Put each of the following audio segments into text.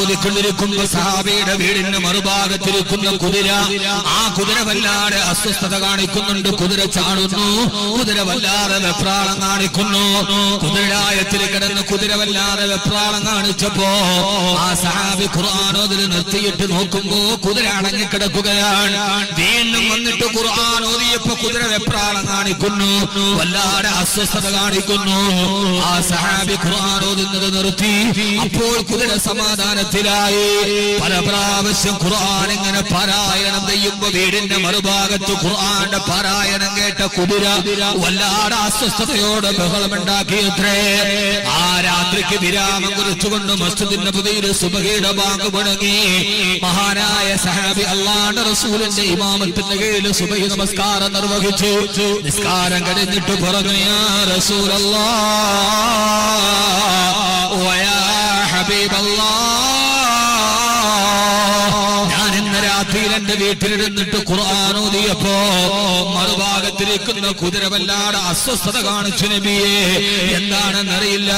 ഓതിക്കൊണ്ടിരിക്കുമ്പോ സഹാബിയുടെ വീടിന്റെ മറുഭാഗത്തിരിക്കുന്ന കുതിര, ആ കുതിര വല്ലാതെ അസ്വസ്ഥത കാണിക്കുന്നുണ്ട്. കുതിര ചാടുന്നു, കുതിര വല്ലാതെ വെപ്രാളം കാണിക്കുന്നു. കുതിരായത്തിൽ കിടന്ന് കുതിര വല്ലാതെ വെപ്രാളം കാണിച്ചപ്പോ ആ സഹാബി ഖുർആൻ ഓതി നിർത്തിയിട്ട് നോക്കുമ്പോ കുതിര അടങ്ങിക്കിടക്കുകയാണ്. വീണ്ടും വന്നിട്ട് ഖുർആൻ ഓതിയപ്പോ കുതിര വെപ്രാളം കാണിക്കുന്നു, വല്ലാതെ അസ്വസ്ഥത കാണിക്കുന്നു. ആ സഹാബി ഖുർആൻ ഓതുന്നത് നിർത്തി. അപ്പോൾ കുതിര സമാധാനത്തിലായി. പല പ്രാവശ്യം ഖുർആൻ ഇങ്ങനെ പാരായണം ചെയ്യുമ്പോ വീടിന്റെ മറുഭാഗത്ത് ഖുർആന്റെ പാരായണം കേട്ട കുതിര വല്ലാതെ അസ്വസ്ഥതയോടെ ബഹളമുണ്ടാക്കിയത്രേ. ആ രാത്രിക്ക് വിരാമം കുറിച്ചുകൊണ്ട് മസ്ജിദ് നബവിയിൽ സുബ്ഹിയുടെ ബാങ്ക് മുഴങ്ങി. മഹാനായ സഹാബി അല്ലാഹുവിന്റെ റസൂലിന്റെ ഇമാമത്തിന്റെ കീഴിൽ സുബ്ഹി നമസ്കാരം നിർവഹിച്ചു. നിസ്കാരം കഴിഞ്ഞിട്ട് പറഞ്ഞു, യാ റസൂലല്ലാഹ് വയാ ഹബീബല്ലാഹ്, ഞാൻ ഇന്ന് രാത്രിയിൽ എന്റെ വീട്ടിലിരുന്നിട്ട് ഖുർആൻ ഓതിയപ്പോ മറുഭാഗത്തിരിക്കുന്ന കുതിര വല്ലാതെ അസ്വസ്ഥത കാണിച്ചു നബിയെ. എന്താണെന്നറിയില്ല,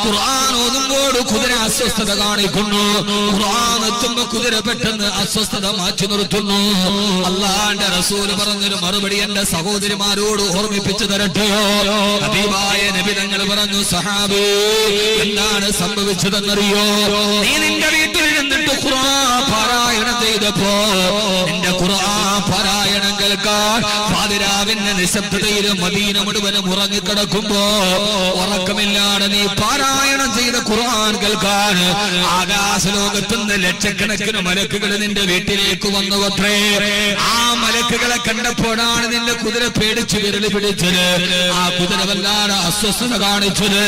ഖുർആൻ ഓതുമ്പോൾ കുതിര അസ്വസ്ഥത കാണിക്കുന്നു, ഖുർആൻ എത്തുമ്പോ കുതിര പെട്ടെന്ന് അസ്വസ്ഥത മാറ്റി നിർത്തുന്നു. അല്ലാഹുവിന്റെ റസൂൽ പറഞ്ഞൊരു മറുപടി എന്റെ സഹോദരിമാരോട് ഓർമ്മിപ്പിച്ചു തരട്ടെയോ? ഹബീബായ നബി തങ്ങൾ പറഞ്ഞു, സഹാബി എന്താണ് സംഭവിച്ചതെന്നറിയോ? നീ നിന്റെ വീട്ടിലിരുന്നിട്ട് ഖുർആൻ പാരായണം ചെയ്തപ്പോ നിന്റെ ഖുർആൻ പാരായണം കേൾക്കാൻ പാതിരാവിന്റെ നിശബ്ദതയിൽ മദീന മുഴുവനും ഉറങ്ങിക്കിടക്കുമ്പോ ഉറക്കമില്ലാതെ നീ പാരായണം ചെയ്ത ഖുർആൻ കേൾക്കാൻ ആകാശലോകത്തുനിന്ന് ലക്ഷക്കണക്കിന് മലക്കുകൾ നിന്റെ വീട്ടിലേക്ക് വന്നു അത്രേ. ആ മലക്കുകളെ കണ്ടപ്പോഴാണ് നിന്റെ കുതിര പേടിച്ച് വിരളി പിടിച്ചത്, ആ കുതിര വല്ലാതെ അസ്വസ്ഥത കാണിച്ചത്.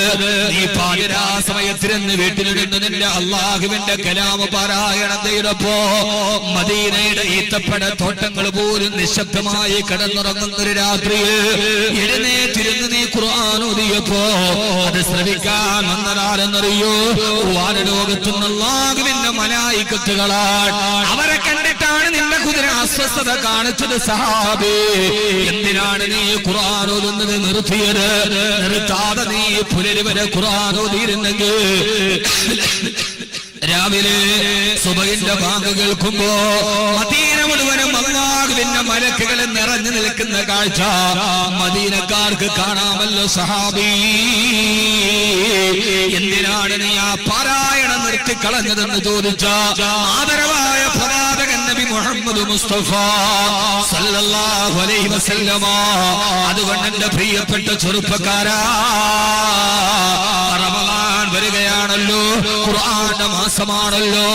നീ പാതിരാ സമയത്തിരുന്ന് വീട്ടിലിരുന്ന് നിന്റെ അള്ളാഹുവിന്റെ കലാമ പാരായണം ചെയ്തപ്പോ മദീനയുടെ ഈത്തപ്പഴ തോട്ടങ്ങൾ പോലും നിശബ്ദമായി കിടന്നുറങ്ങുന്നൊരു രാത്രിയിൽ എഴുന്നേറ്റിരുന്ന് നീ ഖുർആൻ ഓതിയപ്പോ അത് ശ്രവിക്കാൻ വന്നതാരെന്നറിയോ? വാനലോകത്തുനിന്ന് അല്ലാഹുവിന്റെ മലായികത്തുകളാണ്. അവരെ കണ്ടിട്ടാണ് നിന്റെ കുതിര അസ്വസ്ഥത കാണിച്ചത്. സഹാബി, എന്തിനാണ് നീ ഖുർആൻ ഓതുന്നത് നിർത്തിയത്? നിർത്താതെ നീ പുലരി വരെ ഖുർആൻ ഓതിയിരുന്നെങ്കിൽ രാവിലെ സുബഹിന്റെ ബാങ്ക് കേൾക്കുമ്പോ മദീന മുഴുവനും അല്ലാഹുവിന്റെ മലക്കുകൾ നിറഞ്ഞു നിൽക്കുന്ന കാഴ്ച മദീനക്കാർക്ക് കാണാമല്ലോ. സഹാബി, എന്തിനാണ് നീ ആ പാരായണം നിർത്തിക്കളഞ്ഞതെന്ന് ചോദിച്ച ആദരവായ പ്രവാചകൻ നബി മുഹമ്മദ് മുസ്തഫ സല്ലല്ലാഹു അലൈഹി വസല്ലമ. അതുകൊണ്ട് എന്റെ പ്രിയപ്പെട്ട ചെറുപ്പക്കാരാ, റമളാൻ വരികയാണല്ലോ, ഖുർആന്റെ മാസമാണല്ലോ.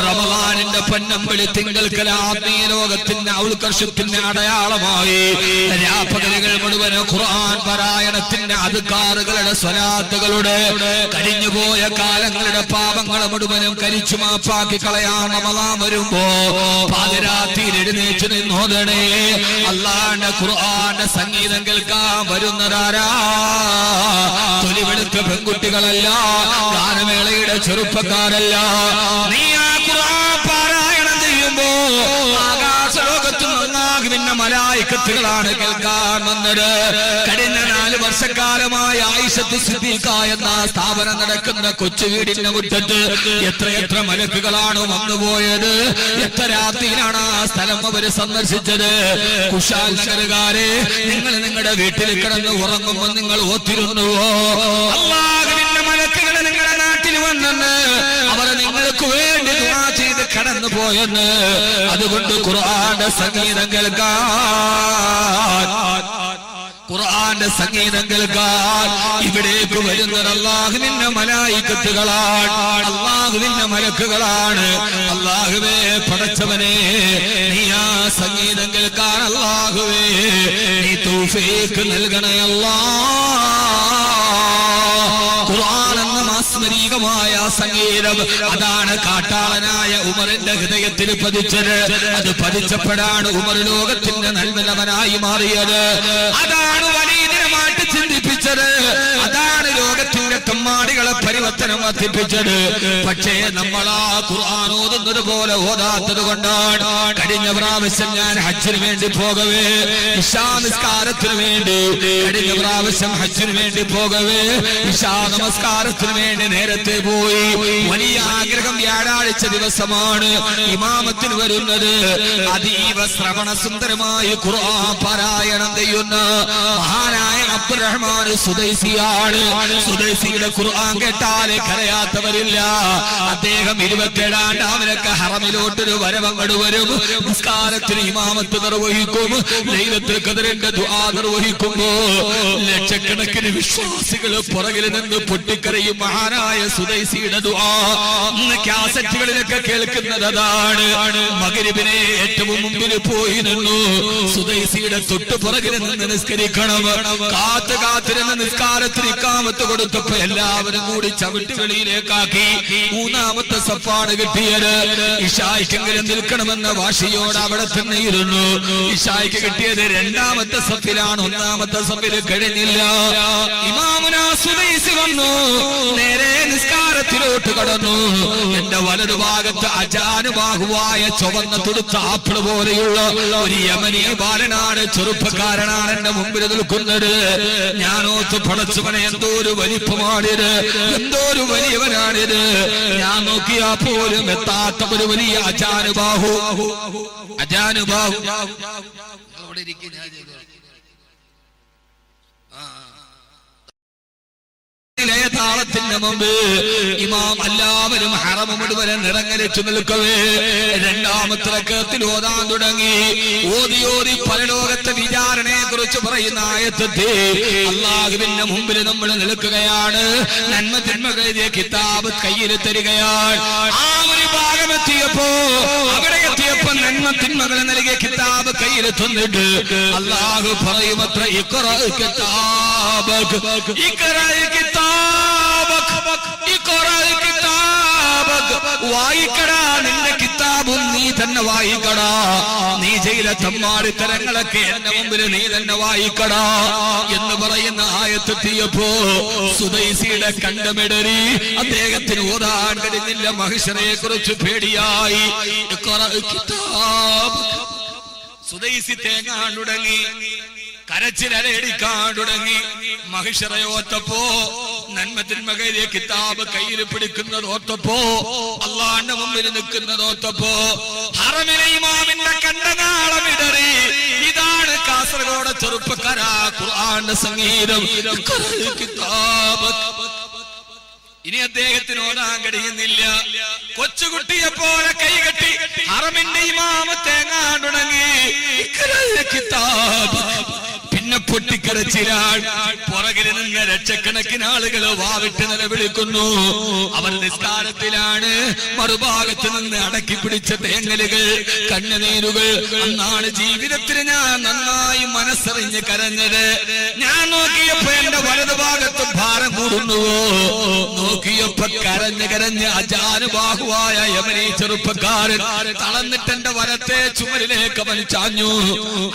റമളാനിന്റെ പൊന്നമ്പളി തിങ്കൾക്കൽ ആത്മീയ ലോകത്തിന്റെ ഔത്കർഷത്തിന്റെ അടയാളമായി രാപ്പകലുകൾ മുഴുവൻ ഖുർആൻ പാരായണത്തിന്റെ അദ്കാറുകളുടെ സ്വലാത്തുകളുടെ കഴിഞ്ഞുപോയ കാലങ്ങളുടെ പാപങ്ങൾ മുഴുവനും കരിച്ചു മാപ്പാക്കി കളയാൻ റമളാൻ വരുമ്പോ പാതിരാത്രിയിൽ എഴുന്നേറ്റ് നിന്നോദണേ അല്ലാഹുവിന്റെ ഖുർആന്റെ സംഗീതം കേൾക്കാൻ വരുന്നതാരാ? തൊലിവെളുത്ത പെൺകുട്ടികളല്ല, ഗാനമേളയുടെ ചെറുപ്പക്കാരല്ല. നീ ആ ഖുർആൻ പാരായണം ചെയ്യുമ്പോ ആകാശലോകത്തും അല്ലാഹുവിന്റെ മലായികത്തുകളാണ് കേൾക്കാൻ വന്നത്. കഴിഞ്ഞ 4 വർഷക്കാലമായി ആയിഷത്ത് സിദ്ദീഖ എന്ന സ്ഥാപനം നടക്കുന്ന കൊച്ചു വീടിന്റെ മുറ്റത്ത് എത്രയെത്ര മലക്കുകളാണ് വന്നുപോയത്. എത്ര രാത്രിയിലാണ് ആ സ്ഥലം അവര് സന്ദർശിച്ചത്. കുശാൽ നഗരക്കാരെ, നിങ്ങൾ നിങ്ങളുടെ വീട്ടിൽ കിടന്ന് ഉറങ്ങുമ്പോൾ നിങ്ങൾ ഓർത്തിരുന്നുവോ അല്ലാഹുവിന്റെ മലക്കുകൾ നിങ്ങളുടെ നാട്ടിൽ വന്നെന്ന്? അവർ നിങ്ങൾക്ക് വേണ്ടി ദുആ ചെയ്ത് കടന്നു പോയെന്ന്. അതുകൊണ്ട് ഖുർആന്റെ സംഗീതം കേൾക്കാൻ, ഖുർആന്റെ സംഗീതം കേൾക്കാൻ ഇവിടേക്ക് വരുന്നത് അല്ലാഹുവിന്റെ മലായികത്തുകളാണ്, അല്ലാഹുവിന്റെ മലക്കുകളാണ്. അല്ലാഹുവേ പടച്ചവനെ, നീ ആ സംഗീതം കേൾക്കാൻ അല്ലാഹുവേ നീ തൗഫീഖ് നൽകണേ അല്ലാഹ്. ഖുർആൻ എന്ന മാസ്മരികമായ സംഗീതം അതാണ് കാട്ടാളനായ ഉമറിന്റെ ഹൃദയത്തിൽ പതിച്ചത്. അത് പതിച്ചപ്പോഴാണ് ഉമർ ലോകത്തിന്റെ നൽവലവനായി മാറിയത്. അതാണ് വലീദിനമായിട്ട് ചിന്തിപ്പിച്ചത്. അതാണ് ലോകത്തിന്റെ തെമ്മാടികളെ പരിവർത്തനം വർദ്ധിപ്പിച്ചത്. പക്ഷേ നമ്മൾ ആ ഖുർആൻ ഓതുന്നത് പോലെ ഓതാത്തത് കൊണ്ടാണ്. കഴിഞ്ഞ പ്രാവശ്യം ഞാൻ ഹജ്ജിന് വേണ്ടി പോകവേ, ഇശാ നിസ്കാരത്തിന് വേണ്ടി കഴിഞ്ഞ പ്രാവശ്യം ഹജ്ജിന് വേണ്ടി പോകവേ ഇശാ നമസ്കാരത്തിന് വേണ്ടി നേരത്തെ പോയി. വലിയ ആഗ്രഹം വ്യാഴാഴ്ച ദിവസമാണ് ഇമാമത്തിന് വരുന്നത്. അതീവ ശ്രവണ സുന്ദരമായി ഖുർആൻ പാരായണം ചെയ്യുന്ന മഹാനായ അബ്ദുറഹ്മാൻ സുദൈസിയാണ്. സുദൈസിയുടെ ഖുർആൻ കേട്ടാൽ കരയാത്തവരില്ല. അദ്ദേഹം 27 ഹറമിലോട്ടൊരു വരവങ്ങട് വരും. നിസ്കാരത്തിന് ഇമാമത്ത് നിർവഹിക്കും. ലൈലത്തുൽ ഖദ്റിന്റെ ദുആ നിർവഹിക്കുമ്പോ ലക്ഷക്കണക്കിന് വിശ്വാസികൾ പുറകിൽ നിന്ന് പൊട്ടിക്കരയും. മഹാനായ സുദൈസിയുടെ ദുആ ഇന്ന് കാസറ്റുകളിലൊക്കെ കേൾക്കുന്നതാണ്. മഗ്രിബിനെ ഏറ്റവും മുമ്പിൽ പോയി നിന്നു. സുദൈസിയുടെ തൊട്ട് പുറകിൽ നിന്ന് നിസ്കരിക്കണം. കാത്തിരുന്ന് നിസ്കാരത്തിന് ഇഖാമത്ത് കൊടുത്തപ്പോ എല്ലാവരും കൂടി ചവിട്ടി വെളിയിലേക്കാക്കി. 3ാമത്തെ സഫാണ് കിട്ടിയത്. ഇശായ്ക്കെങ്കിലും നിൽക്കണമെന്ന വാശിയോട് അവിടെ തന്നെ ഇരുന്നു. ഇശായ്ക്ക് കിട്ടിയത് 2ാമത്തെ സഫിലാണ്. 1ാമത്തെ സഫിൽ കഴിഞ്ഞില്ല. ഇമാമുനാ സുദൈസി വന്നു. നേരെ നിസ്കാരത്തിലോട്ട് കടന്നു. എന്റെ വലതുഭാഗത്ത് അജാനുബാഹുവായ ചുവന്ന തുടുത്ത ആപ്പിള് പോലെയുള്ള ഒരു യമനി ബാലനാണ്, ചെറുപ്പക്കാരനാണ് എന്റെ മുമ്പിൽ നിൽക്കുന്നത്. ഞാനോത്ത് പടച്ചവനെ, എന്തോ ഒരു വലിപ്പമാണിത്, എന്തോ ഒരു വലിയവനാണിത്. ഞാൻ നോക്കിയാ പോലും എത്താത്ത ഒരു വലിയ അജാനുബാഹു. അവിടെ ഇരിക്കും. താളത്തിന്റെ മുമ്പ് ഇമാം എല്ലാവരും ഹറം മുഴുവൻ നിറങ്ങലിച്ചു നിൽക്കവേ 2ാമത്തെ റക്അത്തിൽ ഓതാൻ തുടങ്ങി. ഓതി പരലോകത്തെ വിചാരണയെ കുറിച്ച് പറയുന്ന ആയത്തെ അല്ലാഹുവിന്റെ മുമ്പിൽ നമ്മൾ നിൽക്കുകയാണ്. നന്മ തിന്മകൾ എഴുതിയ കിതാബ് കയ്യിൽ തരികയാണ്. ആ ഒരു ഭാഗം എത്തിയപ്പോ നന്മ തിന്മകൾ നൽകിയ കിതാബ് കയ്യിൽ തന്നിട്ട് അല്ലാഹു പറയുമത്ര വായിക്കടാ, നിന്റെ കിതാബും നീ തന്നെ വായിക്കടാ. നീ ചെയ്ത തമ്മാടിത്തരങ്ങളൊക്കെ എന്റെ മുമ്പിൽ നീ തന്നെ വായിക്കടാ എന്ന് പറയുന്ന ആയത്തെത്തിയപ്പോ സുദൈസിയുടെ കണ്ടമിടറി. അദ്ദേഹത്തിന് ഓതാൻ കഴിഞ്ഞില്ല. മഹിഷറയെ കുറിച്ച് പേടിയായി. സുദൈസി തേങ്ങാൻ തുടങ്ങി, കരച്ചിലടിക്കാൻ തുടങ്ങി. മഹിഷറയോത്തപ്പോ നന്മ തിന്മകളിലെ കിതാബ് കയ്യിൽ പിടിക്കുന്നതോത്തപ്പോ അള്ളാന്റെ മുമ്പിൽ നിൽക്കുന്നതോത്തപ്പോ ഹറമിലെ ഇമാമിന്റെ കണ്ടനാളമിടറി. ഇതാണ് കാസർഗോഡ് ചെറുപ്പക്കാരാ ഖുർആന്റെ സംഗീതം. കിതാബ് ഇനി അദ്ദേഹത്തിന് ഓടാൻ കഴിയുന്നില്ല. കൊച്ചുകുട്ടിയെ പോലെ കൈകെട്ടി ഹറമിന്റെ ഇമാമ തേങ്ങാൻ തുടങ്ങി. കിതാബ് പിന്നെ പൊട്ടിക്കരച്ചിലാണ്. പുറകിൽ നിന്ന് ലക്ഷക്കണക്കിന് ആളുകൾ വാവിട്ട് നിലവിളിക്കുന്നു. അവർ നിസ്കാരത്തിലാണ്. മറുഭാഗത്ത് നിന്ന് അടക്കി പിടിച്ച തേങ്ങലുകൾ, കണ്ണുനീരുകൾ. അന്നാണ് ജീവിതത്തിൽ ഞാൻ നന്നായി മനസ്സറിഞ്ഞ് കരഞ്ഞത്. ഞാൻ നോക്കിയപ്പോ എന്റെ വലതുഭാഗത്ത് ഭാരം കൂടുന്നുവോ. നോക്കിയപ്പോ കരഞ്ഞ് അജാനുബാഹുവായ യമനി ചെറുപ്പക്കാരൻ തളന്നിട്ട് എന്റെ വലത്തെ ചുമരിലേക്ക് അവൻ ചാഞ്ഞു.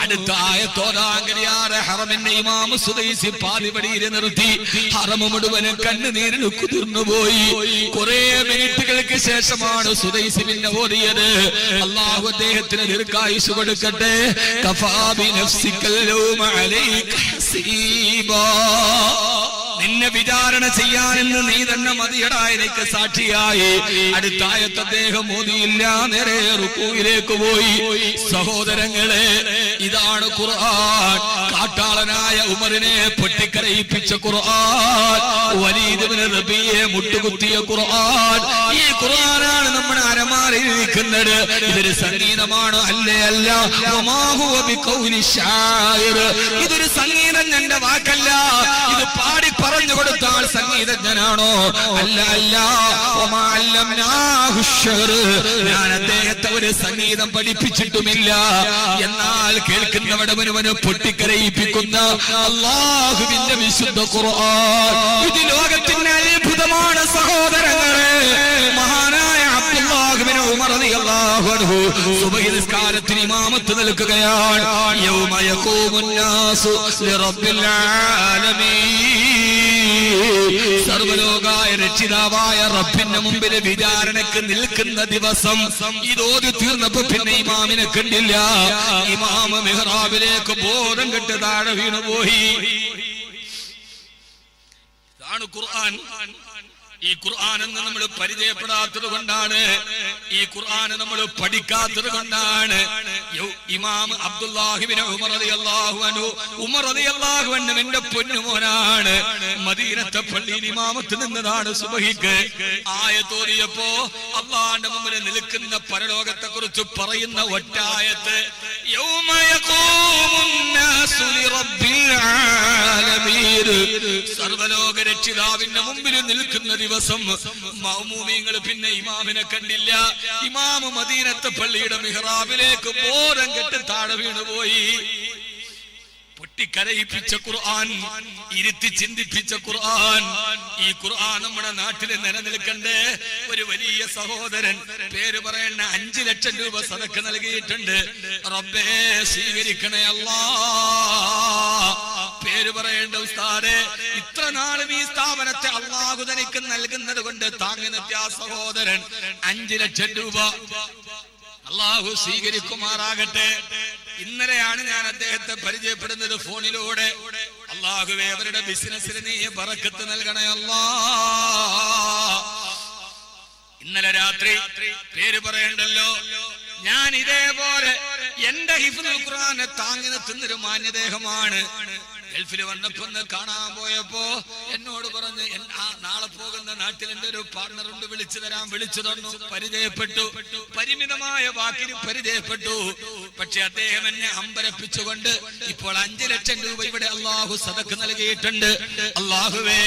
അടുത്ത ആയത്തോടാൻ കഴിയാതെ ഹറമിന്റെ ഇമാം സുദൈസി പാതിപടിയിൽ നിർത്തി. ഹറം മുഴുവനും കണ്ണുനീരിൽ കുതിർന്നുപോയി. കുറെ മിനിറ്റുകൾക്ക് ശേഷമാണ് സുദൈസി പിന്നെ ഓതിയത്. അല്ലാഹു അദ്ദേഹത്തിന് ദീർഘായുസ്സ് കൊടുക്കട്ടെ. കഫാ ബിനഫ്സികൽ യൗമ അലൈക ഹസീബാ. നിന്നെ വിചാരണ ചെയ്യാനെന്ന് നീ തന്നെ മതിയടാ എനിക്ക് സാക്ഷിയായി. അടുത്തായത്ത് അദ്ദേഹം മോദിയില്ല, നേരെ റുക്കൂയിലേക്ക് പോയി. സഹോദരങ്ങളെ, ഇതാണ് ഖുർആൻ. കാട്ടാളനായ ഉമറിനെ പൊട്ടിക്കരയിപ്പിച്ച ഖുർആൻ, വലീദ് ഇബ്നു റബീയെ മുട്ടുകുത്തിയ ഖുർആൻ. ഈ ഖുർആനാണ് നമ്മുടെ അരമാരയിൽ ഇരിക്കുന്നത്. ഇതൊരു സംഗീതമാണ്, അല്ലേ അല്ല. വമാ ഹുവ ബിഖൗലി ശായിർ. ഇതൊരു സംഗീതം എന്റെ വാക്കല്ല. ഇത് പാടി പറഞ്ഞു കൊടുത്താൽ സംഗീതജ്ഞനാണോ? അല്ല അല്ല. ഞാൻ അദ്ദേഹത്തെ ഒരു സംഗീതം പഠിപ്പിച്ചിട്ടുമില്ല. എന്നാൽ കേൾക്കുന്നവടെ മുഴുവനും പൊട്ടിക്കരയിപ്പിക്കുന്ന അല്ലാഹുവിന്റെ വിശുദ്ധ ഖുർആൻ. ഇത് ലോകത്തിന്റെ അത്ഭുതമാണ് സഹോദരങ്ങളെ. മഹാനായ അബ്ദുല്ലാഹ് ഇബ്നു ഉമർ റളിയല്ലാഹു അൻഹു സുബ്ഹി നിസ്കാരത്തിന് ഇമാമത്ത് നിൽക്കുകയാണ്. യൗമ യഖൂമുൻ നാസു ലിറബ്ബിൽ ആലമീൻ. സർവലോകായ രക്ഷിതാവായ റബ്ബിന്റെ മുമ്പിൽ വിചാരണക്ക് നിൽക്കുന്ന ദിവസം. ഇതോതി തീർന്നപ്പോ പിന്നെ ഇമാമിനെ കണ്ടില്ല. ഇമാമ മിഹ്റാബിലേക്ക് ബോധം കെട്ട് താഴെ വീണുപോയി. ഇതാണ് ഖുർആൻ. ഈ ഖുർആൻ എന്ന് നമ്മൾ പരിചയപ്പെടാത്തത് കൊണ്ടാണ്, ഈ ഖുർആൻ നമ്മൾ പഠിക്കാത്തത് കൊണ്ടാണ്. ഇമാം അബ്ദുല്ലാഹി ഇബ്നു ഉമർ റളിയല്ലാഹു അൻഹു, ഉമർ റളിയല്ലാഹു അൻഹു എന്റെ പൊന്നുമോനാണ്. മദീനത്തെ പള്ളിയിൽ ഇമാമത്ത് നിന്നതാണ് സുബഹിക്ക്. ആയത്തോതിയപ്പോ അല്ലാഹുവിന്റെ മുമ്പിൽ നിൽക്കുന്ന പരലോകത്തെ കുറിച്ച് പറയുന്ന ഒറ്റായത്ത്, യൗമ യഖൂമുന്നാസു ലിറബ്ബിൽ ആലമീൻ, സർവലോക രക്ഷിതാവിന്റെ മുമ്പിൽ നിൽക്കുന്ന ദിവസം മഅ്മൂമീങ്ങൾ പിന്നെ ഇമാമിനെ കണ്ടില്ല. ഇമാം മദീനത്തെ പള്ളിയുടെ മിഹ്റാബിലേക്ക് ബോധം കെട്ട് താഴെ വീണുപോയി. പൊട്ടിക്കരയിപ്പിച്ച ഖുർആൻ, ഇരുത്തി ചിന്തിപ്പിച്ച ഖുർആൻ. ഈ ഖുർആൻ നമ്മുടെ നാട്ടിൽ നിലനിൽക്കണ്ടേ? ഒരു വലിയ സഹോദരൻ, പേര് പറയേണ്ട, 5 ലക്ഷം രൂപ സദക്ക നൽകിയിട്ടുണ്ട്. റബ്ബേ സ്വീകരിക്കണേ അല്ലാ. പേര് പറയേണ്ട ഉസ്താദേ, ഇത്ര നാളും ഈ സ്ഥാപനത്തെ അല്ലാഹു തനിക്ക് നൽകുന്നത് കൊണ്ട് താങ്ങി നിർത്തിയ ആ സഹോദരൻ 5 ലക്ഷം രൂപ അല്ലാഹു സ്വീകരിക്കുമാറാകട്ടെ. ഇന്നലെയാണ് ഞാൻ അദ്ദേഹത്തെ പരിചയപ്പെടുന്നത് ഫോണിലൂടെ. അല്ലാഹുവേ അവരുടെ ബിസിനസ്സിൽ നീ ബറക്കത്ത് നൽകണേ അല്ലാ. ഇന്നലെ രാത്രി, പേര് പറയണ്ടല്ലോ, ഞാൻ ഇതേപോലെ എന്റെ ഹിഫ്ദുൽ ഖുർആനെ താങ്ങി നിർത്തുന്നൊരു മാന്യദേഹമാണ്. ഗൾഫിൽ വന്നപ്പോ കാണാൻ പോയപ്പോ എന്നോട് പറഞ്ഞ്, നാളെ പോകുന്ന നാട്ടിൽ എന്റെ ഒരു പാർട്ണറുണ്ട്, വിളിച്ചു തരാൻ. വിളിച്ചു തന്നു, പരിചയപ്പെട്ടു, പരിമിതമായ വാക്കിന് പരിചയപ്പെട്ടു. പക്ഷെ അദ്ദേഹം എന്നെ അമ്പരപ്പിച്ചുകൊണ്ട് ഇപ്പോൾ 5 ലക്ഷം രൂപ ഇവിടെ അല്ലാഹു സദഖ നൽകിയിട്ടുണ്ട്. അല്ലാഹുവേ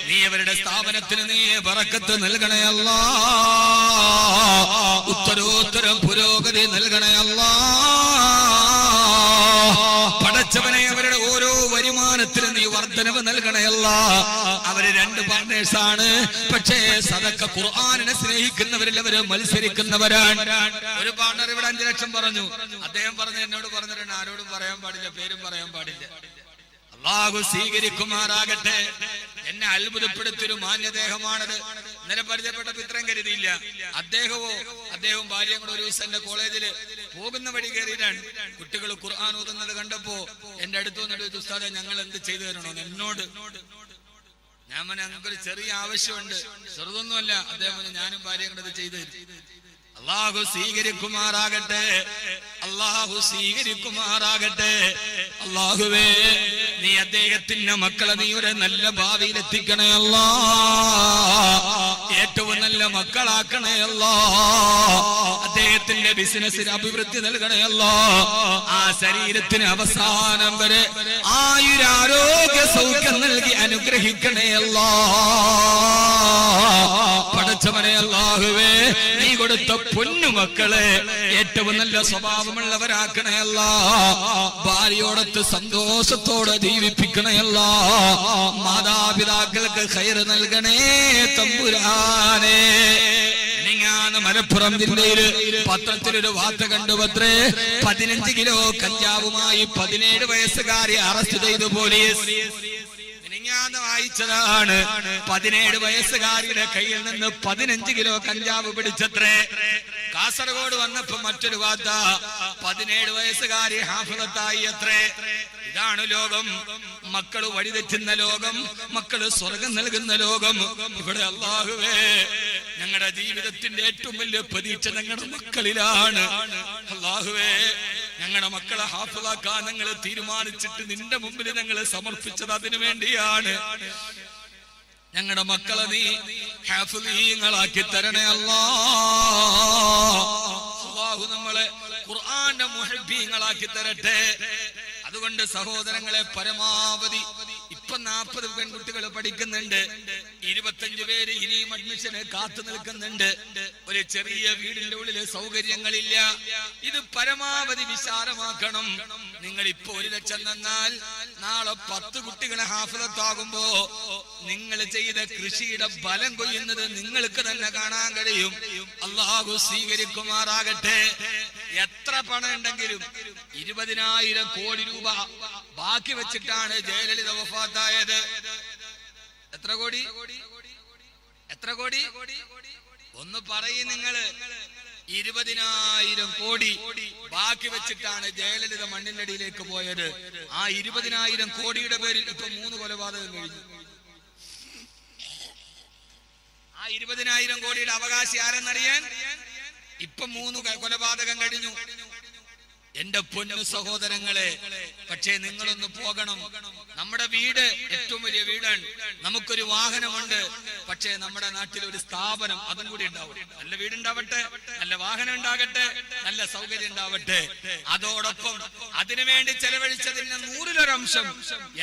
നീ അവരുടെ സ്ഥാപനത്തിന് നീ ബറക്കത്ത് നൽകണേ അല്ലാ. ഉത്തരോത്തരം പുരോഗതി നൽകണേ അല്ലാ. പടച്ചവനെ അവരുടെ ഓരോ വരുമാനത്തിന് നീ വർധനവ് നൽകണയല്ല. അവര് 2 പാർട്ട്നേഴ്സാണ്. പക്ഷേ സദക്ക ഖുർആനിനെ സ്നേഹിക്കുന്നവരിൽ അവര് മത്സരിക്കുന്നവരാണ്. ഒരു പാർട്ണർ ഇവിടെ 5 ലക്ഷം പറഞ്ഞു. അദ്ദേഹം പറഞ്ഞു, എന്നോട് പറഞ്ഞിട്ടുണ്ട്, ആരോടും പറയാൻ പാടില്ല, പേരും പറയാൻ പാടില്ല. അല്ലാഹു സ്വീകരിക്കുമാറാകട്ടെ. എന്നെ അത്ഭുതപ്പെടുത്തിയൊരു മാന്യദേഹമാണത്. ഇന്നലെ പരിചയപ്പെട്ടപ്പോ ഇത്രയും കരുതിയില്ല. അദ്ദേഹവും ഭാര്യയും കൂടെ ഒരു ദിവസം എന്റെ കോളേജില് പോകുന്ന വഴി കയറിയിട്ടാണ്. കുട്ടികൾ ഖുർആൻ ഓതുന്നത് കണ്ടപ്പോ എന്റെ അടുത്ത് വന്നിട്ട്, ഉസ്താദേ ഞങ്ങൾ എന്ത് ചെയ്തു തരണോ എന്നോട്. ഞാൻ പറഞ്ഞു, ഞങ്ങൾക്കൊരു ചെറിയ ആവശ്യമുണ്ട്, ചെറുതൊന്നുമല്ല. അദ്ദേഹം ഞാനും ഭാര്യയും കൂടെ ചെയ്തു തരും. അല്ലാഹു സ്വീകരിക്കുമാറാകട്ടെ. അല്ലാഹു സ്വീകരിക്കുമാറാകട്ടെ. അല്ലാഹുവേ നീ അദ്ദേഹത്തിന്റെ മക്കളെ നീ ഒരു നല്ല ഭാവിയിൽ എത്തിക്കണേ അല്ലാ. ഏറ്റവും നല്ല മക്കളാക്കണേ അല്ലാ. അദ്ദേഹത്തിന്റെ ബിസിനസ്സിന് അഭിവൃദ്ധി നൽകണേ അല്ലാ. ആ ശരീരത്തിന് അവസാനം വരെ ആയുരാരോഗ്യ സൗഖ്യം നൽകി അനുഗ്രഹിക്കണേ അല്ലാ. പടച്ചവനെ അല്ലാഹുവേ നീ കൊടുത്ത പൊന്നുമക്കളെ ഏറ്റവും നല്ല സ്വഭാവമുള്ളവരാക്കണയല്ല. ഭാര്യയോടൊത്ത് സന്തോഷത്തോടെ ജീവിപ്പിക്കണയല്ല. മാതാപിതാക്കൾക്ക് ഖൈർ നൽകണേ തമ്പുരാനെ. മലപ്പുറം ജില്ലയിൽ പത്രത്തിലൊരു വാർത്ത കണ്ടുവത്രേ. 15 കിലോ കഞ്ചാവുമായി 17 വയസ്സുകാരി അറസ്റ്റ് ചെയ്തു പോലീസ്. വായിച്ചതാണ്. 17 വയസ്സുകാരിയുടെ കയ്യിൽ നിന്ന് 15 കിലോ കഞ്ചാവ് പിടിച്ചത്രേ. കാസർഗോഡ് വന്നപ്പോ മറ്റൊരു വാർത്ത, 17 വയസ്സുകാരി ഹാഫിളത്തായി അത്രേ. ഇതാണ് ലോകം. മക്കള് വഴിതെറ്റുന്ന ലോകം, മക്കള് സ്വർഗം നൽകുന്ന ലോകം. ഇവിടെ അല്ലാഹുവേ ഞങ്ങളുടെ ജീവിതത്തിന്റെ ഏറ്റവും വലിയ പ്രതീക്ഷ ഞങ്ങളുടെ മക്കളിലാണ്. അല്ലാഹുവേ ഞങ്ങളുടെ മക്കളെ ഹാഫിളാക്കാൻ ഞങ്ങൾ തീരുമാനിച്ചിട്ട് നിന്റെ മുമ്പിൽ ഞങ്ങൾ സമർപ്പിച്ചത് അതിനു വേണ്ടിയാണ്. ഞങ്ങളുടെ മക്കളെ നീ ഹാഫിളീങ്ങളാക്കി തരണേ അല്ലാ. അല്ലാഹു നമ്മളെ ഖുർആന്റെ മുഹബ്ബീങ്ങളാക്കി തരട്ടെ. അതുകൊണ്ട് സഹോദരങ്ങളെ, പരമാവധി ഇപ്പൊ 40 പെൺകുട്ടികൾ പഠിക്കുന്നുണ്ട്. 25 പേര് ഇനിയും അഡ്മിഷന് കാത്തു നിൽക്കുന്നുണ്ട്. ഒരു ചെറിയ വീടിന്റെ ഉള്ളില് സൗകര്യങ്ങളില്ല. ഇത് പരമാവധി വിശാലമാക്കണം. നിങ്ങൾ ഇപ്പൊ 1 ലക്ഷം തന്നാൽ നാളെ 10 കുട്ടികളെ ഹാഫിളത്താകുമ്പോ നിങ്ങൾ ചെയ്ത കൃഷിയുടെ ഫലം കൊയ്യുന്നത് നിങ്ങൾക്ക് തന്നെ കാണാൻ കഴിയും. അല്ലാഹു സ്വീകരിക്കുമാറാകട്ടെ. എത്ര പണം ഉണ്ടെങ്കിലും 20,000 കോടി രൂപ ബാക്കി വെച്ചിട്ടാണ് ജയലളിത വഫാത്തായത്. എത്ര കോടി? ഒന്ന് പറയും നിങ്ങള്. 20,000 കോടി ബാക്കി വെച്ചിട്ടാണ് ജയലളിത മണ്ണിന്റെ അടിയിലേക്ക് പോയത്. ആ 20,000 കോടിയുടെ പേരിൽ ഇപ്പൊ 3 കൊലപാതകം കഴിഞ്ഞു. 20,000 കോടിയുടെ അവകാശി ആരെന്നറിയാൻ? ഇപ്പൊ 3 കൊലപാതകം കഴിഞ്ഞു. എന്റെ പൊന്നു സഹോദരങ്ങളെ, പക്ഷേ നിങ്ങളൊന്ന് പോകണം. നമ്മുടെ വീട് ഏറ്റവും വലിയ വീടാണ്, നമുക്കൊരു വാഹനമുണ്ട്. പക്ഷേ നമ്മുടെ നാട്ടിൽ ഒരു സ്ഥാപനം അതും കൂടി ഉണ്ടാവും. നല്ല വീടുണ്ടാവട്ടെ, നല്ല വാഹനം ഉണ്ടാകട്ടെ, നല്ല സൗകര്യം ഉണ്ടാവട്ടെ. അതോടൊപ്പം അതിനുവേണ്ടി ചെലവഴിച്ചതിന് 100%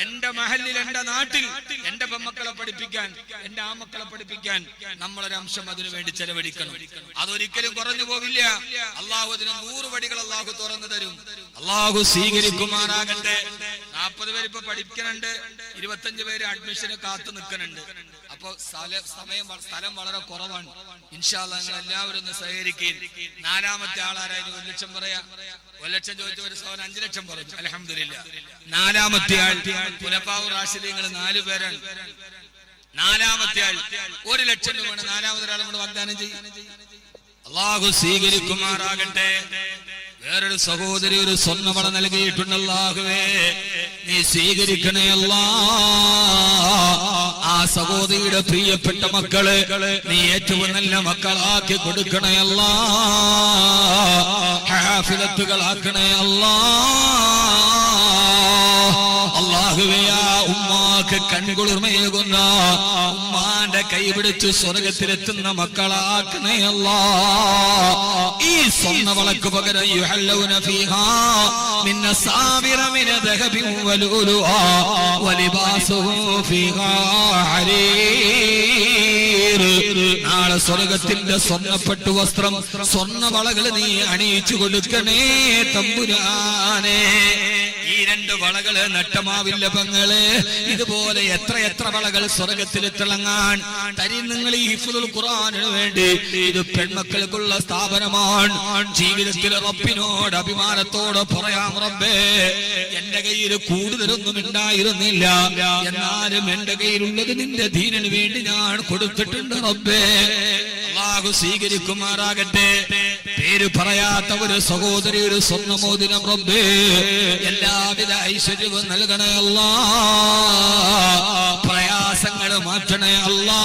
എന്റെ മഹലിൽ, എന്റെ നാട്ടിൽ എന്റെ പെമ്മക്കളെ പഠിപ്പിക്കാൻ, എന്റെ ആമക്കളെ പഠിപ്പിക്കാൻ നമ്മളൊരംശം അതിനു വേണ്ടി ചെലവഴിക്കണം. അതൊരിക്കലും കുറഞ്ഞു പോവില്ല. അള്ളാഹു അതിന് 100 വഴികൾ അള്ളാഹു തുറന്നു തരും. അള്ളാഹു സ്വീകരിക്കുമാറാകട്ടെ. 40 പേര് ഇപ്പൊ പഠിക്കുന്നുണ്ട്, 25 പേര് അഡ്മിഷന് കാത്തു നിൽക്കുന്നുണ്ട്. അപ്പൊ സ്ഥലം വളരെ കുറവാണ്. ഇൻഷാ അല്ലാഹ് നിങ്ങൾ എല്ലാവരും ഒന്ന് സഹകരിക്കുകയും. 4ാമത്തെ ആളാരായിരുന്നു? 1 ലക്ഷം പറയാ. 1 ലക്ഷം ചോദിച്ച ഒരു സഹോദരൻ 5 ലക്ഷം പറഞ്ഞു. അൽഹംദുലില്ലാഹ്. 4ാമത്തെ ആൾ ഖുലഫാഉർ റാഷിദീങ്ങൾ 4 പേരാണ്. 4ാമത്തെ ആൾ 1 ലക്ഷം രൂപ 4ാമത്തെ ആൾ നമ്മൾ വാഗ്ദാനം ചെയ്യും. അള്ളാഹു സ്വീകരിക്കുമാറാകട്ടെ. വേറൊരു സഹോദരി ഒരു സ്വർണ്ണവള നൽകിയിട്ടുണ്ട്. അല്ലാഹുവേ നീ സ്വീകരിക്കണേ അല്ലാ. ആ സഹോദരിയുടെ പ്രിയപ്പെട്ട മക്കളെ നീ ഏറ്റവും നല്ല മക്കളാക്കി കൊടുക്കണേ അല്ലാ. ഹാഫിലത്തുകളാക്കണേ അല്ലാ. അല്ലാഹുവേ ആ ഉമ്മാക്ക് കൺകുളിർമയേകുന്ന, ഉമ്മാന്റെ കൈപിടിച്ച് സ്വർഗത്തിലെത്തുന്ന മക്കളാക്കണേ അല്ലാ. ഈ സ്വർണ്ണവളക്ക് പകരം യുഹല്ലൗന ഫീഹാ മിൻ അസാബിറ മിൻ ദഹബിൻ വലുലുആ വലിബാസുഹും ഫീഹാ ഹരീർ. നാളെ സ്വർഗത്തിന്റെ സ്വർണ്ണപ്പെട്ടു വസ്ത്രം, സ്വർണ്ണവളകൾ നീ അണിയിച്ചു കൊടുക്കണേ തമ്പുരാനെ. ഈ 2 വളകൾ നട്ടമാവില്ല പെങ്ങളെ. ഇതുപോലെ എത്ര വളകൾ സ്വർഗത്തിൽ തിളങ്ങാൻ തരും. നിങ്ങൾ ഈ ഹിഫ്ളുൽ ഖുർആനിന് വേണ്ടി, ഇത് പെൺമക്കൾക്കുള്ള സ്ഥാപനമാണ്. ജീവിതത്തിൽ റബ്ബിനോട് അഭിമാനത്തോടെ പറയാം, റബ്ബേ എന്റെ കയ്യിൽ കൂടുതലൊന്നും ഉണ്ടായിരുന്നില്ല, എന്നാലും എന്റെ കയ്യിലുള്ളത് നിന്റെ ദീനിന് വേണ്ടി ഞാൻ കൊടുത്തിട്ടുണ്ട് റബ്ബേ. അല്ലാഹു സ്വീകരിക്കുമാറാകട്ടെ. പേര് പറയാത്ത ഒരു സഹോദരി ഒരു സ്വർണ്ണമോതിരം റബ്ബേ എല്ലാവിധ ഐശ്വര്യവും നൽകണേ അല്ലാ. പ്രയാസങ്ങൾ മാറ്റണേ അല്ലാ.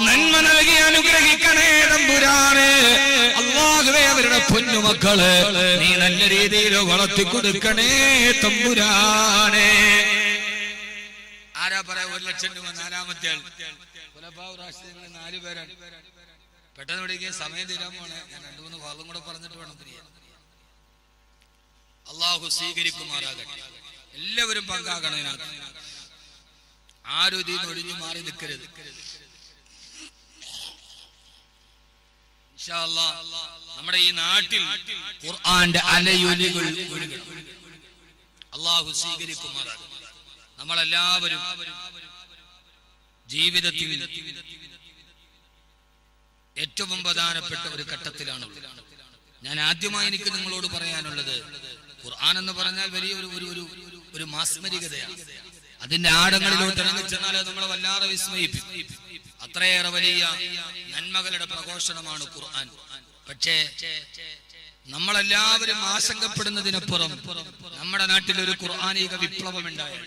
നന്മ നൽകി അനുഗ്രഹിക്കണേ തമ്പുരാനെ. അല്ലാഹുവേ അവരുടെ പൊന്നുമക്കളെ നീ നല്ല രീതിയിൽ വളർത്തി കൊടുക്കണേ തമ്പുരാനെ. ആരാ പറയാ 1 ലക്ഷം രൂപ? 4ാമത്തെ ആൾ ഖുലഫാഉർ റാഷിദീങ്ങൾ 4 പേരാണ്. പെട്ടെന്ന് വിളിക്കുക, സമയം തീരാൻ പോണേ. ഞാൻ 2-3 വാദം കൂടെ പറഞ്ഞിട്ട് വേണം തിരിയാൻ. അള്ളാഹു സ്വീകരിക്കുമാറാകട്ടെ. എല്ലാവരും പങ്കാകണം ഇതിനകത്ത്. ആരും ഇതിന് ഒഴിഞ്ഞു മാറി നിൽക്കരുത്. ഇൻഷാ അല്ലാഹ് നമ്മുടെ ഈ നാട്ടിൽ ഖുർആന്റെ അലയൊലികൾ ഒഴുകണം. അള്ളാഹു സ്വീകരിക്കുമാറാകട്ടെ. നമ്മളെല്ലാവരും ജീവിതത്തിൽ ഏറ്റവും പ്രധാനപ്പെട്ട ഒരു ഘട്ടത്തിലാണ്. ഞാൻ ആദ്യമായി എനിക്ക് നിങ്ങളോട് പറയാനുള്ളത്, ഖുർആൻ എന്ന് പറഞ്ഞാൽ വലിയ ഒരു മാസ്മരികതയാണ്. അതിന്റെ ആഴങ്ങളിലോട്ട് ഇറങ്ങിച്ചെന്നാൽ നമ്മളെ വല്ലാതെ വിസ്മയിപ്പിക്കും. അത്രയേറെ വലിയ നന്മകളുടെ പ്രഘോഷണമാണ് ഖുർആൻ. പക്ഷേ നമ്മളെല്ലാവരും ആശങ്കപ്പെടുന്നതിനപ്പുറം നമ്മുടെ നാട്ടിൽ ഒരു ഖുർആനിക വിപ്ലവം ഉണ്ടായാൽ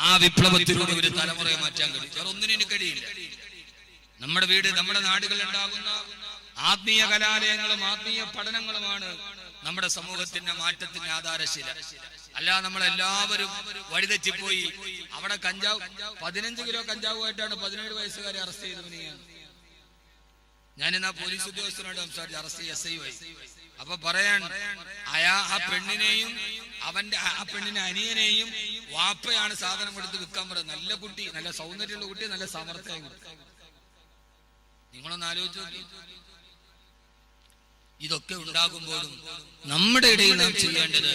ആ വിപ്ലവത്തിലൂടെ ഒരു തലമുറയെ മാറ്റാൻ കഴിയും. വേറെ ഒന്നിനും കഴിയില്ല. നമ്മുടെ വീട്, നമ്മുടെ നാടുകളിൽ ഉണ്ടാകുന്ന ആത്മീയ കലാലയങ്ങളും ആത്മീയ പഠനങ്ങളുമാണ് നമ്മുടെ സമൂഹത്തിന്റെ മാറ്റത്തിന്റെ ആധാരശില. അല്ല നമ്മളെല്ലാവരും വഴിതെറ്റിപ്പോയി. അവിടെ 15 കിലോ കഞ്ചാവുമായിട്ടാണ് 17 വയസ്സുകാരെ അറസ്റ്റ് ചെയ്തവനെയാണ്. ഞാനിന്ന് ആ പോലീസ് ഉദ്യോഗസ്ഥനോട് സംസാരിച്ചു, അറസ്റ്റ് SI വൈ. അപ്പൊ പറയാൻ ആ പെണ്ണിനെയും ആ പെണ്ണിന്റെ അനിയനെയും വാപ്പയാണ് സാധനം കൊടുത്ത് വിൽക്കാൻ പറയുന്നത്. നല്ല കുട്ടി, നല്ല സൗന്ദര്യമുള്ള കുട്ടി, നല്ല സാമർത്ഥ്യം. നിങ്ങളൊന്ന് ആലോചിച്ച് നോക്കി. ഇതൊക്കെ ഉണ്ടാകുമ്പോഴും നമ്മുടെ ഇടയിൽ നാം ചെയ്യേണ്ടത്,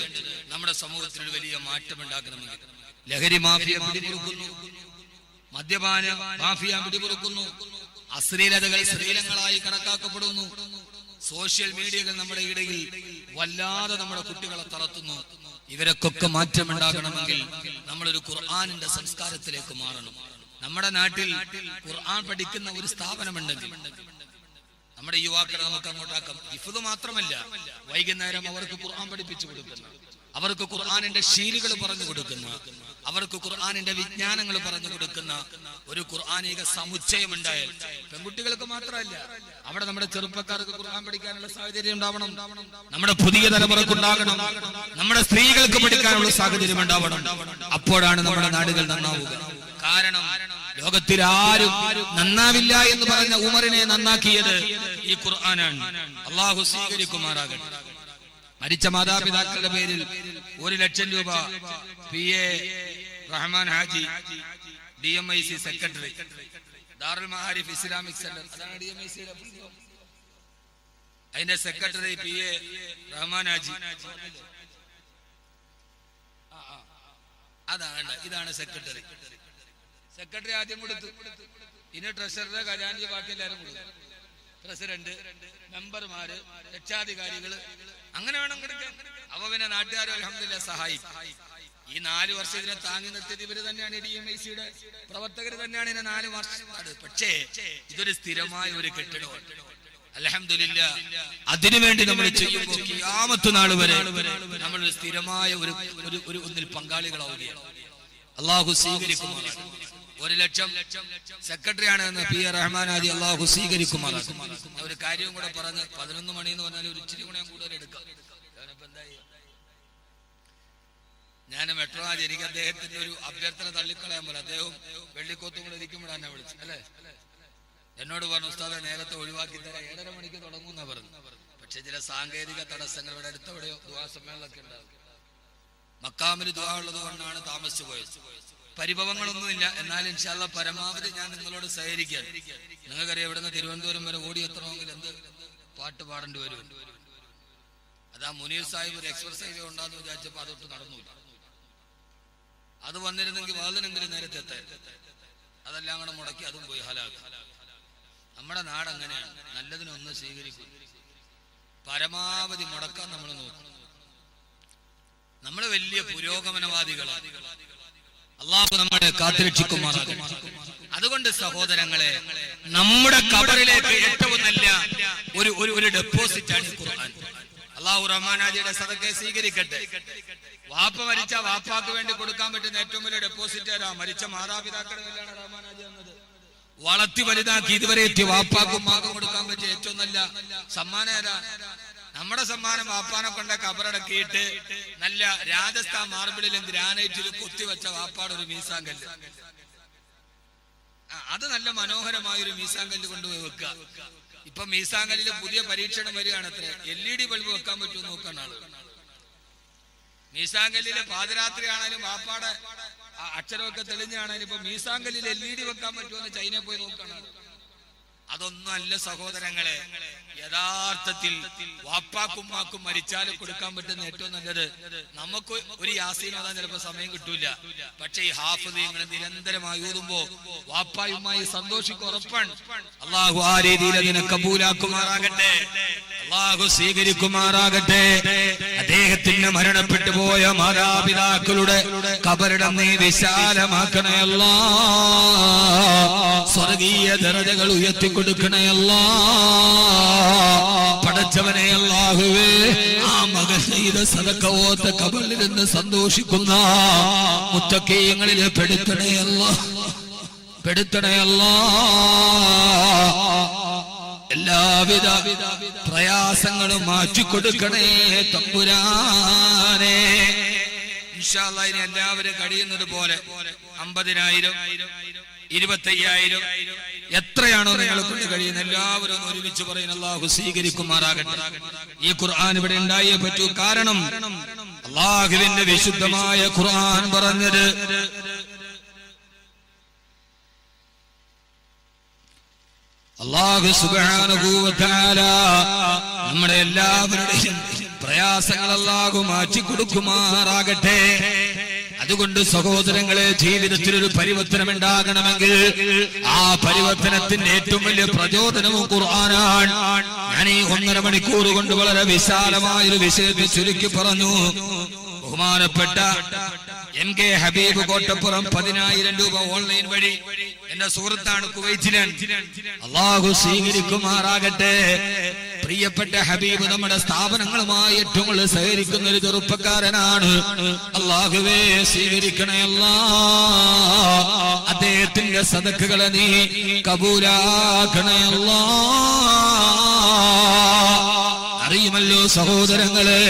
നമ്മുടെ സമൂഹത്തിനൊരു വലിയ മാറ്റം ഉണ്ടാക്കണമെങ്കിൽ ലഹരി മാഫിയ പിടിമുറുക്കുന്നു, മദ്യപാന മാഫിയ പിടിമുറുക്കുന്നു, അശ്ലീലതകൾ ശ്ലീലങ്ങളായി കണക്കാക്കപ്പെടുന്നു, സോഷ്യൽ മീഡിയകൾ നമ്മുടെ ഇടയിൽ വല്ലാതെ നമ്മുടെ കുട്ടികളെ തളർത്തുന്നു. ഇവരൊക്കെ മാറ്റമുണ്ടാകണമെങ്കിൽ നമ്മളൊരു ഖുർആനിന്റെ സംസ്കാരത്തിലേക്ക് മാറണം. നമ്മുടെ നാട്ടിൽ ഖുർആൻ പഠിക്കുന്ന ഒരു സ്ഥാപനമുണ്ടെങ്കിൽ നമ്മുടെ യുവാക്കളെ നമുക്ക് അങ്ങോട്ടാക്കാം. ഹിഫ്ള് മാത്രമല്ല, വൈകുന്നേരം അവർക്ക് ഖുർആൻ പഠിപ്പിച്ചു കൊടുക്കണം. അവർക്ക് ഖുർആനിന്റെ ശീലുകൾ പറഞ്ഞു കൊടുക്കുന്ന, അവർക്ക് ഖുർആനിന്റെ വിജ്ഞാനങ്ങൾ പറഞ്ഞു കൊടുക്കുന്ന ഒരു ഖുർആനിക സമുച്ചയം ഉണ്ടായാൽ പെൺകുട്ടികൾക്ക് മാത്രമല്ല, അവിടെ നമ്മുടെ ചെറുപ്പക്കാർക്ക് ഖുർആൻ പഠിക്കാനുള്ള സാഹചര്യം ഉണ്ടാവണം, നമ്മുടെ പുതിയ തലമുറക്ക് ഉണ്ടാകണം, നമ്മുടെ സ്ത്രീകൾക്ക് പഠിക്കാനുള്ള സാഹചര്യം ഉണ്ടാവണം. അപ്പോഴാണ് നമ്മുടെ നാടുകൾ നന്നാവുക. കാരണം ലോകത്തിൽ ആരും നന്നാവില്ല എന്ന് പറഞ്ഞ ഉമറിനെ നന്നാക്കിയത് ഈ ഖുർആനാണ്. അള്ളാഹു സ്വീകരിക്കുമാറാകട്ടെ. മരിച്ച മാതാപിതാക്കളുടെ പേരിൽ 1,00,000 രൂപ PA Rahman Haji, DMIC secretary, Darul Maarif Islamic centre, അതാണ് DMIC അതിന്റെ സെക്രട്ടറി PA റഹ്മാൻ ഹാജി. ഇതാണ് സെക്രട്ടറി. സെക്രട്ടറി ആദ്യം കൊടുത്തു, ഇനി ട്രഷറർ, ഖജാൻജി, ബാക്കി എല്ലാവരും കൊടുത്തു. പ്രസിഡന്റ്, മെമ്പർമാര്, രക്ഷാധികാരികള്, അങ്ങനെ വേണം കൊടുക്കാൻ. അപ്പൊ പിന്നെ നാട്ടുകാരും അൽഹംദുലില്ലാഹ് സഹായിക്കും. ഈ 4 വർഷം ഇതിനെ താങ്ങി നിർത്തിയത് ഇവര് തന്നെയാണ്, DMICയുടെ പ്രവർത്തകർ തന്നെയാണ് ഇതിനെ 4 വർഷം. പക്ഷേ ഇതൊരു സ്ഥിരമായ ഒരു കെട്ടിടമാണ്. അൽഹംദുലില്ലാഹ് അതിനുവേണ്ടി നമ്മൾ ചെയ്യുമ്പോൾ ഖിയാമത്ത് നാൾ വരെ നമ്മൾ സ്ഥിരമായ ഒരു ഒന്നിൽ പങ്കാളികളാവുകയാണ്. അള്ളാഹു സ്വീകരിക്കുമാറാകട്ടെ. 1,00,000 സെക്രട്ടറിയാണ് എന്ന് PA റഹ്മാൻ ഹാജി, അള്ളാഹു സ്വീകരിക്കുമാറാകട്ടെ. ഒരു കാര്യവും കൂടെ പറഞ്ഞ് 11 മണി എന്ന് പറഞ്ഞാൽ ഒരു ഇച്ചിരി കൂടെ കൂടുതൽ എടുക്കാം. ഞാൻ മെട്രോ ഹാജി, എനിക്ക് അദ്ദേഹത്തിന്റെ ഒരു അഭ്യർത്ഥന തള്ളിക്കളയാൻ പോലെ, അദ്ദേഹം വെള്ളിക്കോത്തും കൂടെ ഇരിക്കുമ്പോഴാണ് എന്നെ വിളിച്ചത്. അല്ലെ, എന്നോട് പറഞ്ഞു ഉസ്താദെ നേരത്തെ ഒഴിവാക്കി തരാം, 7:30 മണിക്ക് തുടങ്ങുന്ന പറഞ്ഞു. പക്ഷെ ചില സാങ്കേതിക തടസ്സങ്ങൾ, ഇവിടെ അടുത്തെവിടെയോ ദുആ സമ്മേളനമൊക്കെ ഉണ്ടാകും, മക്കാമിൽ ദുആ ഉള്ളത് കൊണ്ടാണ് താമസിച്ചു പോയത്. പരിഭവങ്ങളൊന്നുമില്ല. എന്നാൽ ഇൻഷാ അല്ലാഹ് പരമാവധി ഞാൻ നിങ്ങളോട് സഹകരിക്കാൻ. നിങ്ങൾക്കറിയാം, ഇവിടുന്ന് തിരുവനന്തപുരം വരെ ഓടി എത്തണമെങ്കിൽ എന്ത് പാട്ട് പാടേണ്ടി വരും. അതാ മുനീർ സാഹിബ് ഒരു എക്സ്പ്രസ് ഹൈവേ ഉണ്ടാന്ന് വിചാരിച്ചപ്പോ അതൊട്ട് നടന്നില്ല. അത് വന്നിരുന്നെങ്കിൽ വാതിനെങ്കിലും നേരത്തെ എത്തായിരുന്നു. അതെല്ലാം കൂടെ മുടക്കി അതും പോയി ഹലാക്ക്. നമ്മുടെ നാട് അങ്ങനെയാണ്, നല്ലതിനൊന്ന് സ്വീകരിക്കും, പരമാവധി മുടക്കാൻ നമ്മൾ നോക്കും. നമ്മൾ വലിയ പുരോഗമനവാദികളാണ്. അള്ളാഹു നമ്മളെ കാത്തുരക്ഷിക്കുമാറാകട്ടെ. അതുകൊണ്ട് സഹോദരങ്ങളെ, നമ്മുടെ ഖബറിലേക്ക് ഏറ്റവും നല്ല ഒരു ഡെപ്പോസിറ്റ് ആണ് ഖുർആൻ. അള്ളാഹു റഹ്മാൻ ഹാജിയുടെ സദഖയെ സ്വീകരിക്കട്ടെ. വാപ്പ മരിച്ച വാപ്പാക്ക് വേണ്ടി കൊടുക്കാൻ പറ്റുന്ന ഏറ്റവും വലിയ ഡെപ്പോസിറ്റ് ആരാ? മരിച്ച മാതാപിതാക്കളുടെ മേലാണ് റഹ്മാൻ ഹാജി എന്നത്. വളർത്തി വലുതാക്കി ഇതുവരെ എത്തി വാപ്പാക്കും ഉമ്മാക്കും കൊടുക്കാൻ പറ്റിയ ഏറ്റവും നല്ല സമ്മാനം ഏതാ? നമ്മുടെ സമ്മാനം വാപ്പാനെ കൊണ്ട് കബറടക്കിയിട്ട് നല്ല രാജസ്ഥാൻ മാർബിളിലും ഗ്രാനൈറ്റിലും കൊത്തിവെച്ച വാപ്പാട് ഒരു മീസാങ്കല്ല്, അത് നല്ല മനോഹരമായൊരു മീസാങ്കല്ല് കൊണ്ടുപോയി വെക്കുക. ഇപ്പൊ മീസാങ്കല്ലില് പുതിയ പരീക്ഷണം വരികയാണ്. അത്ര LED ബൾബ് വെക്കാൻ പറ്റുമെന്ന് നോക്കുന്ന ആള്. മീസാങ്കല്ലില് പാതിരാത്രി ആണേലും വാപ്പാടെ അക്ഷരമൊക്കെ തെളിഞ്ഞാണേലും ഇപ്പൊ മീസാങ്കല്ലിൽ LED വെക്കാൻ പറ്റുമെന്ന് ചൈനയിൽ പോയി നോക്കണം. അതൊന്നും അല്ല സഹോദരങ്ങളെ. യഥാർത്ഥത്തിൽ വാപ്പാക്കുമ്മാക്കും മരിച്ചാലും കൊടുക്കാൻ പറ്റുന്ന ഏറ്റവും നല്ലത്, നമുക്ക് ഒരു യാസീൻ ഓതാൻ ചിലപ്പോ സമയം കിട്ടൂല, പക്ഷെ ഈ ഹാഫിദ് ഇങ്ങനെ നിരന്തരമായി ഓതുമ്പോ വാപ്പായുമായി സന്തോഷിക്കും, ഉറപ്പാണ്. അള്ളാഹു ആ രീതിയിൽ അതിനെ കബൂലാക്കുമാറാകട്ടെ, അള്ളാഹു സ്വീകരിക്കുമാറാകട്ടെ. അദ്ദേഹത്തിന് മരണപ്പെട്ടു പോയ മാതാപിതാക്കളുടെ ഖബറിടം നീ വിശാലമാക്കണേ അല്ലാ, സ്വർഗീയ ദറജകൾ ഉയർത്തിക്കൊടുക്കണേ അല്ലാ. പടച്ചവനെ അല്ലാഹുവേ, ആ മകൻ ചെയ്ത സദഖ ഓത്ത ഖബറിൽ നിന്ന് സന്തോഷിക്കുന്ന മുത്തഖീങ്ങളിൽ പെടുത്തണേ അല്ലാ, പെടുത്തണേ അല്ലാ. എല്ലാവിധ പ്രയാസങ്ങളും മാറ്റിക്കൊടുക്കണേ തമ്പുരാനെ. ഇൻഷാ അല്ലാഹ് ഇനി എല്ലാവരും കഴിയുന്നത് പോലെ 50,000, 25,000 എത്രയാണോ നിങ്ങളെ കൊണ്ട് കഴിയുന്ന എല്ലാവരും ഒരുമിച്ച് പറയുന്ന അല്ലാഹു സ്വീകരിക്കുമാറാകട്ടെ. ഈ ഖുർആൻ ഇവിടെ ഉണ്ടായേ പറ്റൂ. കാരണം അല്ലാഹുവിന്റെ വിശുദ്ധമായ ഖുർആൻ പറഞ്ഞത് അല്ലാഹു സുബ്ഹാനഹു വ തആല നമ്മുടെ എല്ലാവരുടെയും പ്രയാസങ്ങൾ അല്ലാഹു മാറ്റി കൊടുക്കുമാറാകട്ടെ. അതുകൊണ്ട് സഹോദരങ്ങളെ, ജീവിതത്തിൽ ഒരു പരിവർത്തനം ഉണ്ടാകണമെങ്കിൽ ആ പരിവർത്തനത്തിന്റെ ഏറ്റവും വലിയ പ്രചോദനവും ഖുർആനാണ്. ഞാൻ ഈ 1.5 മണിക്കൂർ കൊണ്ട് വളരെ വിശാലമായൊരു വിഷയത്തെ ചുരുക്കി പറഞ്ഞു. ബഹുമാനപ്പെട്ട MK ഹബീബ് കോട്ടപ്പുറം 10,000 രൂപ ഓൺലൈൻ വഴി, എന്റെ സുഹൃത്താണ്, കുവൈറ്റിലാണ്, അല്ലാഹു സ്വീകരിക്കുമാറാകട്ടെ. പ്രിയപ്പെട്ട ഹബീബ് നമ്മുടെ സ്ഥാപനങ്ങളുമായി ഏറ്റവും കൂടുതൽ സഹകരിക്കുന്ന ഒരു ചെറുപ്പക്കാരനാണ്. അല്ലാഹുവേ സ്വീകരിക്കണേ അല്ലാഹ്. അദ്ദേഹത്തിന്റെ സദഖകളെ നീ കബൂലാക്കണേ അല്ലാഹ്. അറിയുമല്ലോ സഹോദരങ്ങളെ,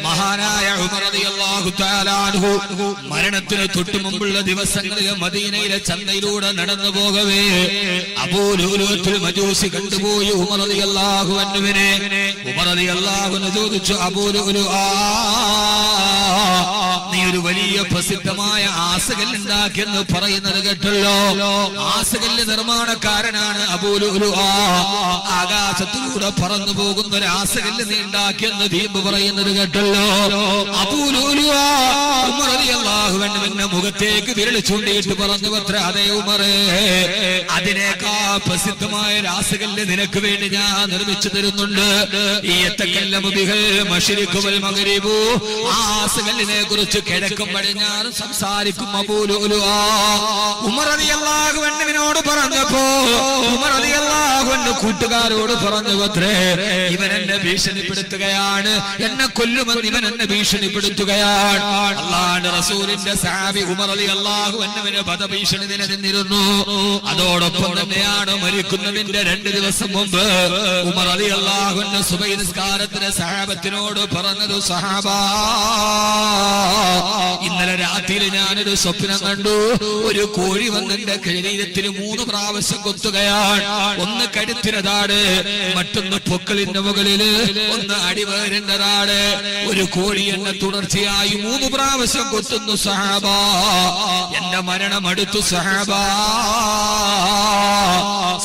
മഹാനായ ഉമർ റളിയല്ലാഹു തആല അൻഹു മരണത്തിന് തൊട്ടു മുമ്പുള്ള ദിവസങ്ങളിൽ മദീനയിലെ ചന്തയിലൂടെ നടന്നു പോകവേ അബൂ ലുഅ്ലുഅത്തുൽ മജൂസി കണ്ടുപോയി ഉമർ റളിയല്ലാഹു അൻഹുവിനെ. ഉമർ റളിയല്ലാഹു അൻഹു ചോദിച്ചു, അബൂ ലുഅ്ലുഅ, നീ ഒരു വലിയ പ്രസിദ്ധമായ ആസകല്ല് ഉണ്ടാക്കിയെന്ന് പറയുന്നത് കേട്ടല്ലോ. ആസകല്ല് നിർമ്മാണക്കാരനാണ് അബൂ ലുഅ്ലുഅ. ആകാശത്തിലൂടെ പറന്നു പോകുന്ന ഒരു ആസകല്ല് നീ ഉണ്ടാക്കിയെന്ന് ദീപ് പറയുന്നത് കേട്ടല്ലോ. അബൂ ലുഅ്ലുഅ ഉമർ റളിയല്ലാഹു അൻഹുവിന്റെ മുഖത്തേക്ക് വിരൽ ചൂണ്ടിയിട്ട് പറഞ്ഞു, അത്ര അതേ ഉമറേ, അതിനേക്കാൾ പ്രസിദ്ധമായ ആസകല്ല് നിനക്ക് വേണ്ടി ഞാൻ നിർമ്മിച്ചു തരുന്നുണ്ട്. ഈ യതകല്ലമു ബിഹൽ മശ്രിഖു വൽ മഗ്രിബു, ആസകല്ലിനെ കുറിച്ച് കിഴക്കും പടിഞ്ഞാറും സംസാരിക്കും അബൂ ലുഅ്ലുഅ. ഉമർ റളിയല്ലാഹു അൻഹുവിനോട് പറഞ്ഞപ്പോ ഉമർ റളിയല്ലാഹു അൻഹു കൂട്ടുകാരോട് പറഞ്ഞു, അത്രേ ഇവൻ എന്നെ ഭീഷണിപ്പെടുത്തുകയാണ്, എന്നെ കൊല്ലുമെന്ന് ഇവൻ എന്നെ ഭീഷണിപ്പെടുത്തുകയാണ്. അല്ലാഹുവിന്റെ റസൂലിന്റെ സഹാബി ഉമർ റളിയല്ലാഹു അൻഹുവിനെ വധഭീഷണി നിലനിന്നിരുന്നു. അതോടൊപ്പം തന്നെയാണ് മരിക്കുന്നതിന്റെ 2 ദിവസം മുമ്പ് ഉമർ റളിയല്ലാഹു അൻഹു സുബഹി നിസ്കാരത്തിന് സഹാബത്തിനോട് പറഞ്ഞത്, സഹാബാ, ഇന്നലെ രാത്രിയിൽ ഞാനൊരു സ്വപ്നം കണ്ടു. ഒരു കോഴി വന്ന് എന്റെ ശരീരത്തിൽ 3 പ്രാവശ്യം കൊത്തുകയാണ്. ഒന്ന് കഴുത്തിനതാണ്, മറ്റൊന്ന് പൊക്കളിന്റെ മുകളില്, ഒന്ന് അടിവയറിന്റെതാണ്. ഒരു കോഴി എന്നെ തുടർച്ചയായി 3 പ്രാവശ്യം കൊത്തുന്നു സഹാബാ. എന്റെ മരണം അടുത്തു സഹാബാ.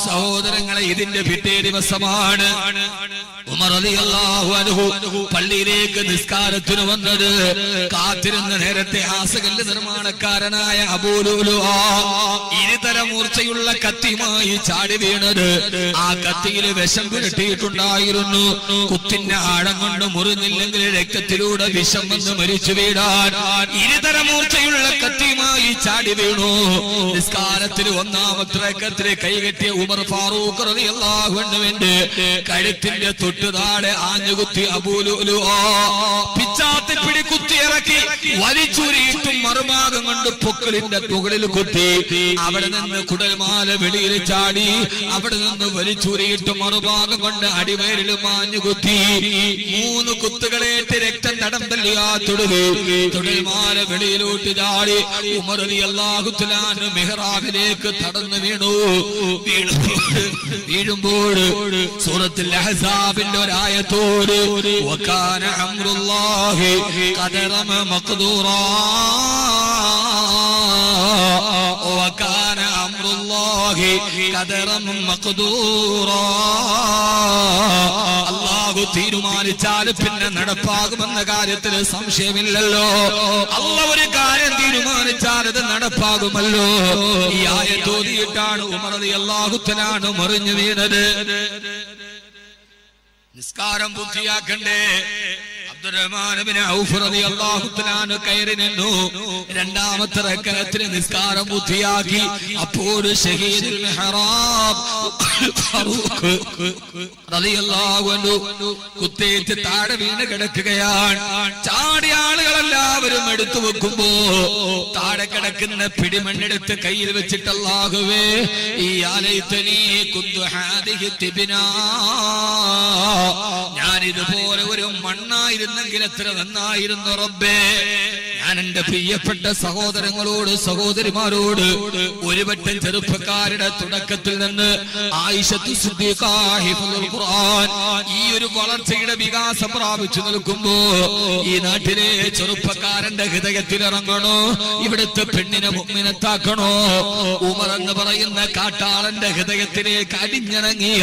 സഹോദരങ്ങളെ, ഇതിന്റെ പിറ്റേ ദിവസമാണ് ഉമർ റളിയല്ലാഹു അൻഹു പള്ളിയിലേക്ക് നിസ്കാരത്തിന് വന്നത്. കാത്തിരുന്ന നേരത്തെ ആസകല്ല് നിർമ്മാണക്കാരനായ അബൂ ലുഅ്ലുഅ ഇരുതല മൂർച്ചയുള്ള കത്തിയുമായി ചാടി വീണത്. ആ കത്തിയിൽ വിഷം പുരട്ടിയിട്ടുണ്ടായിരുന്നു. കുത്തിന്റെ ആഴം കൊണ്ട് മുറിഞ്ഞില്ലെങ്കിൽ രക്തത്തിലൂടെ വിഷം വന്ന് മരിച്ചു വീഴാൻ ഇരുതല മൂർച്ചയുള്ള കത്തിയുമായി ചാടി വീണു. നിസ്കാരത്തിൽ 1-ാമത്തെ റക്അത്തിൽ കൈകെട്ടിയ ഉമർ ഫാറൂഖ് റളിയല്ലാഹു അൻഹുവിന്റെ കഴുത്തിന്റെ തൊട്ടുതാഴെ ആഞ്ഞുകുത്തി അബൂ ലുഅ്ലുഅ പിച്ചാത്തി പിടി കുത്തിയിറക്കി വലിച്ചൂരിയിട്ടും മറുഭാഗം കൊണ്ട് പൊക്കളിന്റെ മുകളിൽ കുത്തി. അവിടെ നിന്ന് കുടൽമാല വെളിയിൽ ചാടി. അവിടെ നിന്ന് വലിച്ചൂരിയിട്ട് മറുഭാഗം കൊണ്ട് അടിവയറിലും ആഞ്ഞുകുത്തി. 3 കുത്തുകളേറ്റ് രക്തം തടം തല്ലിയാ തൊടുമാല വെളിയിലോട്ട് ചാടി. ഉമർ റളിയല്ലാഹു തആല മിഹ്റാബിലേക്ക് തടന്നു വീണു. വീഴുമ്പോൾ സൂറത്തുൽ അഹ്സാബിന്റെ ഒരായത്തോട് വകാന അംറുല്ലാഹി ഖദറൻ മഖ്ദൂറാ, വകാന അംറുല്ലാഹി ഖദറൻ മഖ്ദൂറാ. അല്ലാഹു തീരുമാനിച്ചാൽ പിന്നെ നടപ്പാകുമെന്ന കാര്യത്തിൽ സംശയമില്ലല്ലോ. അല്ലാഹു ഒരു കാര്യം തീരുമാനിച്ചാൽ അത് നടപ്പാകുമല്ലോ. ഈ ആയത്ത് ഓതിയിട്ടാണ് ഉമർ റളിയല്ലാഹു തആല മറിഞ്ഞു വീണത്. നിസ്കാരം പൂർത്തിയാക്കണ്ടേ? അബ്ദുറഹ്മാൻ ഇബ്നു ഔഫ് റളിയല്ലാഹു തആല കയറി നിന്നു. 2-ാമത്തെ റക്അത്തിൽ നിസ്കാരം പൂർത്തിയാക്കി. അപ്പോൾ ഷഹീദുൽ മിഹ്റാബ് ഫാറൂഖ് റളിയല്ലാഹു അൻഹു കുത്തേറ്റ് താഴെ വീണ് കിടക്കുകയാണ്. ചാടിയ ആളുകളെല്ലാവരും എടുത്തു വെക്കുമ്പോ താഴെ കിടക്കുന്ന പിടിമണ്ണെടുത്ത് കയ്യിൽ വെച്ചിട്ട്, അല്ലാഹുവേ, ഈ ആലൈതനീ കുന്തു ഹാദിഹി തിബ്നാ, ഞാൻ ഇതുപോലെ ഒരു മണ്ണായിരുന്നെങ്കിൽ എത്ര നന്നായിരുന്നു റബ്ബേ. ഞാൻ എന്റെ പ്രിയപ്പെട്ട സഹോദരങ്ങളോട് സഹോദരിമാരോട് ഒരു വട്ടം ചെറുപ്പക്കാരുടെ തുടക്കത്തിൽ നിന്ന് ആയിഷത്തു സിദ്ദീഖ ഹിഫ്ളുൽ ഖുർആൻ ഈ ഒരു വളർച്ചയുടെ വികാസം പ്രാപിച്ചു നിൽക്കുമ്പോ ഈ നാട്ടിലെ ചെറുപ്പക്കാരന്റെ ഹൃദയത്തിൽ ഇറങ്ങണോ, ഇവിടുത്തെ പെണ്ണിനെ മുഅ്മിനത്താക്കണോ? ഉമർ എന്ന് പറയുന്ന കാട്ടാളന്റെ ഹൃദയത്തിലേക്ക് അടിഞ്ഞിറങ്ങിയ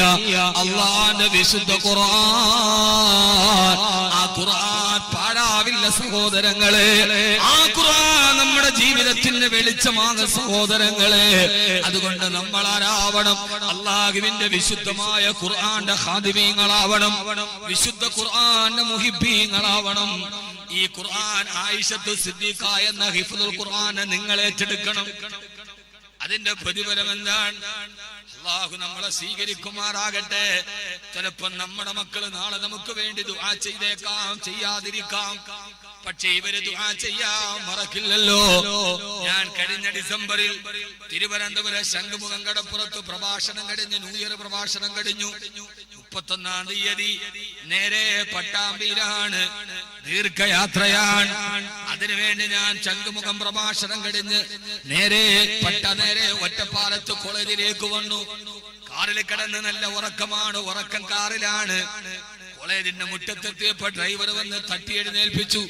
അല്ലാഹുവിന്റെ വിശുദ്ധ ഖുർആൻ, ആ ഖുർആൻ പാഴാവില്ല സഹോദരങ്ങളെ. ആ ഖുർആൻ നമ്മുടെ ജീവിതത്തിന്റെ വെളിച്ചമാണ് സഹോദരങ്ങളെ. അതുകൊണ്ട് നമ്മൾ ആരാവണം? അല്ലാഹുവിന്റെ വിശുദ്ധമായ ഖുർആന്റെ ഖാദിമീങ്ങളാവണം, വിശുദ്ധ ഖുർആന്റെ മുഹിബ്ബീങ്ങളാവണം. ഈ ഖുർആൻ ആയിഷത്തു സിദ്ദീഖ എന്ന ഹിഫ്ളുൽ ഖുർആനെ നിങ്ങൾ ഏറ്റെടുക്കണം. അതിന്റെ പ്രതിഫലം എന്താണ്? അല്ലാഹു നമ്മളെ സ്വീകരിക്കുമാറാകട്ടെ. ചിലപ്പോൾ നമ്മുടെ മക്കള് നാളെ നമുക്ക് വേണ്ടി ദുആ ചെയ്തേക്കാം, ചെയ്യാതിരിക്കാം. പക്ഷേ ഇവര് ദുആ ചെയ്യാൻ മറക്കില്ലല്ലോ. ഞാൻ കഴിഞ്ഞ ഡിസംബറിൽ തിരുവനന്തപുരം ശംഖുമുഖം കടപ്പുറത്ത് പ്രഭാഷണം കഴിഞ്ഞ്, ന്യൂ ഇയർ പ്രഭാഷണം കഴിഞ്ഞു. 31-ാം തീയതി നേരെ പട്ടാമ്പിയിലാണ്, ദീർഘയാത്രയാണ്. അതിനുവേണ്ടി ഞാൻ ശംഖുമുഖം പ്രഭാഷണം കഴിഞ്ഞ് നേരെ ഒറ്റപ്പാലത്ത് കോളേജിലേക്ക് വന്നു. കാറിൽ കിടന്ന് നല്ല ഉറക്കമാണ്, ഉറക്കം കാറിലാണ്. കോളേജിന്റെ മുറ്റത്തെത്തിയപ്പോ ഡ്രൈവർ വന്ന് തട്ടി എഴുന്നേൽപ്പിച്ചു.